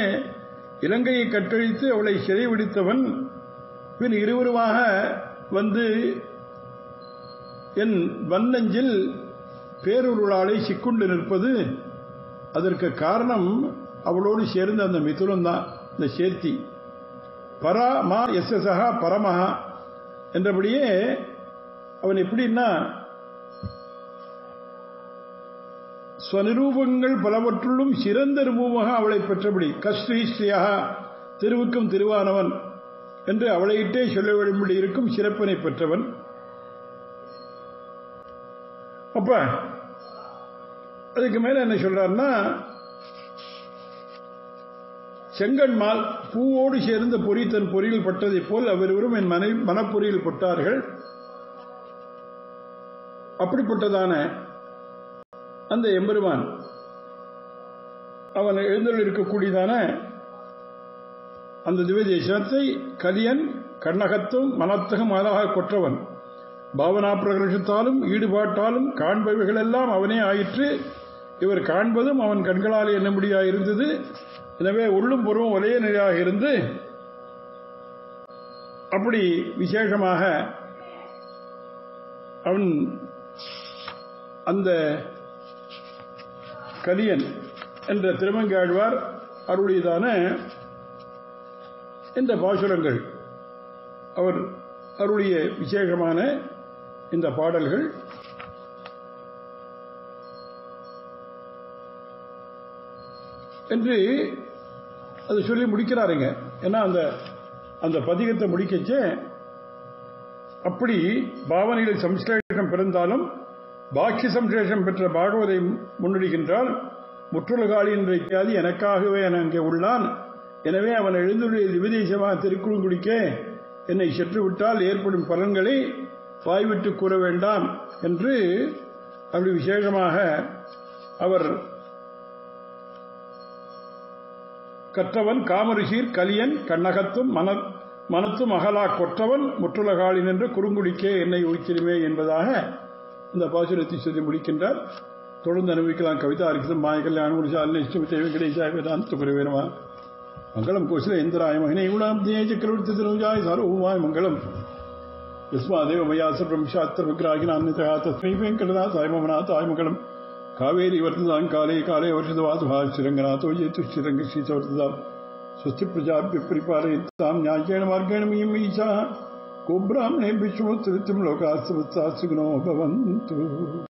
இலங்கையை கட்டழித்து அவளை சிறை விடுத்தவன் பின் இருவருமாக வந்து என் வன்னஞ்சில் பேருருளாலை சிக்குண்டு நிற்பது. அதற்கு காரணம் அவளோடு சேர்ந்த அந்த மிதுனம் தான், இந்த சேர்த்தி. பரமா எஸ்எஸ்ஹா பரமஹா என்றபடியே அவன் எப்படின்னா ஸ்வநிரூபங்கள் பலவற்றுள்ளும் சிறந்த ரூபமாக அவளை பெற்றபடி கஸ்ரீஸ்ரீயா திருவுக்கும் திருவானவன் என்று அவளையிட்டே சொல்ல வேண்டும்படி இருக்கும் சிறப்பினை பெற்றவன். அப்ப அதுக்கு மேல என்ன சொல்றாருன்னா, செங்கண்மால் பூவோடு சேர்ந்த பொறி தன் பொறியில் பட்டதைப் போல் அவருவரும் என் மனப்பொறியில் பட்டார்கள். அப்படிப்பட்டதான அந்த எம்பெருமான் அவன் எழுந்தருள் இருக்கக்கூடியதான அந்த திவ்ய தேசத்தை கலியன் கண்ணகத்தும் மனத்தகம் அழகாக கொற்றவன். பாவனா பிரகர்ஷத்தாலும் ஈடுபாட்டாலும் காண்பவைகளெல்லாம் அவனே ஆயிற்று. இவர் காண்பதும் அவன் கண்களால் எண்ணும்படியாயிருந்தது. எனவே உள்ளும் புறமும் ஒரே நிலையாக இருந்து அப்படி விசேஷமாக அவன் அந்த கலியன் என்ற திருமங்காழ்வார் அருளியதான இந்த பாசுரங்கள், அவர் அருளிய விசேஷமான இந்த பாடல்கள் என்று அது சொல்லி முடிக்கிறாருங்க. ஏன்னா அந்த பதிகத்தை முடிக்கச்சே அப்படி பாவனையில் சம்ஸ்லேஷம் பிறந்தாலும் பாக்கிய சம்ஸ்லேஷம் பெற்ற பாகவதை முன்னெடுக்கின்றால் முற்றுலகாளி என்ற இத்தியாதி எனக்காகவே அங்கே உள்ளான். எனவே அவன் எழுந்துள்ள திவ்யதேசமாக திருக்குறுங்குடிக்கே என்னை செற்றுவிட்டால் ஏற்படும் பலன்களை வாய்விட்டு கூற வேண்டாம் என்று அப்படி விசேஷமாக அவர் கற்றவன் காமரிஷீர் கலியன் கண்ணகத்தும் மனத்தும் அகலா கொற்றவன் முற்றுலகாளின் என்ற குறுங்குடிக்கே என்னை உயிர்த்திருமே என்பதாக இந்த பாசுரத்தை சொல்லி முடிக்கின்றார். தொடர்ந்து அனுபவிக்கலாம். கவிதா அரிக்கிதம் மாய கல்யாணம் குருவேரமா மங்களம் கோசில இந்திராய மகினை குணாம் தியே சக்கரவர்த்தி திருஜாய் சார்வமாய் மங்களம் யஸ்மாதேவ மயாச பிரம்சாத்திர விக்கிராகினான்யதா தஸ்மை வெங்கடநாதாய மமநாதாய மங்களம் காவேரி வர்த்ததாம் காலே காலே வருஷதவாதுபா ஸ்ரீரங்கநாதோ ஏது ஸ்ரீரங்க ஸ்ரீசவர்த்ததாம் ஸ்வஸ்தி பிரஜாபிய பரிபாலயத்தாம் ஞாயேன மார்கேண மயம் ஈஷா கோப்ராஹ்மணே விஷ்ணுமுத்திரித்திம் லோகாஸ்தவத்சா சுகினோ பவந்து.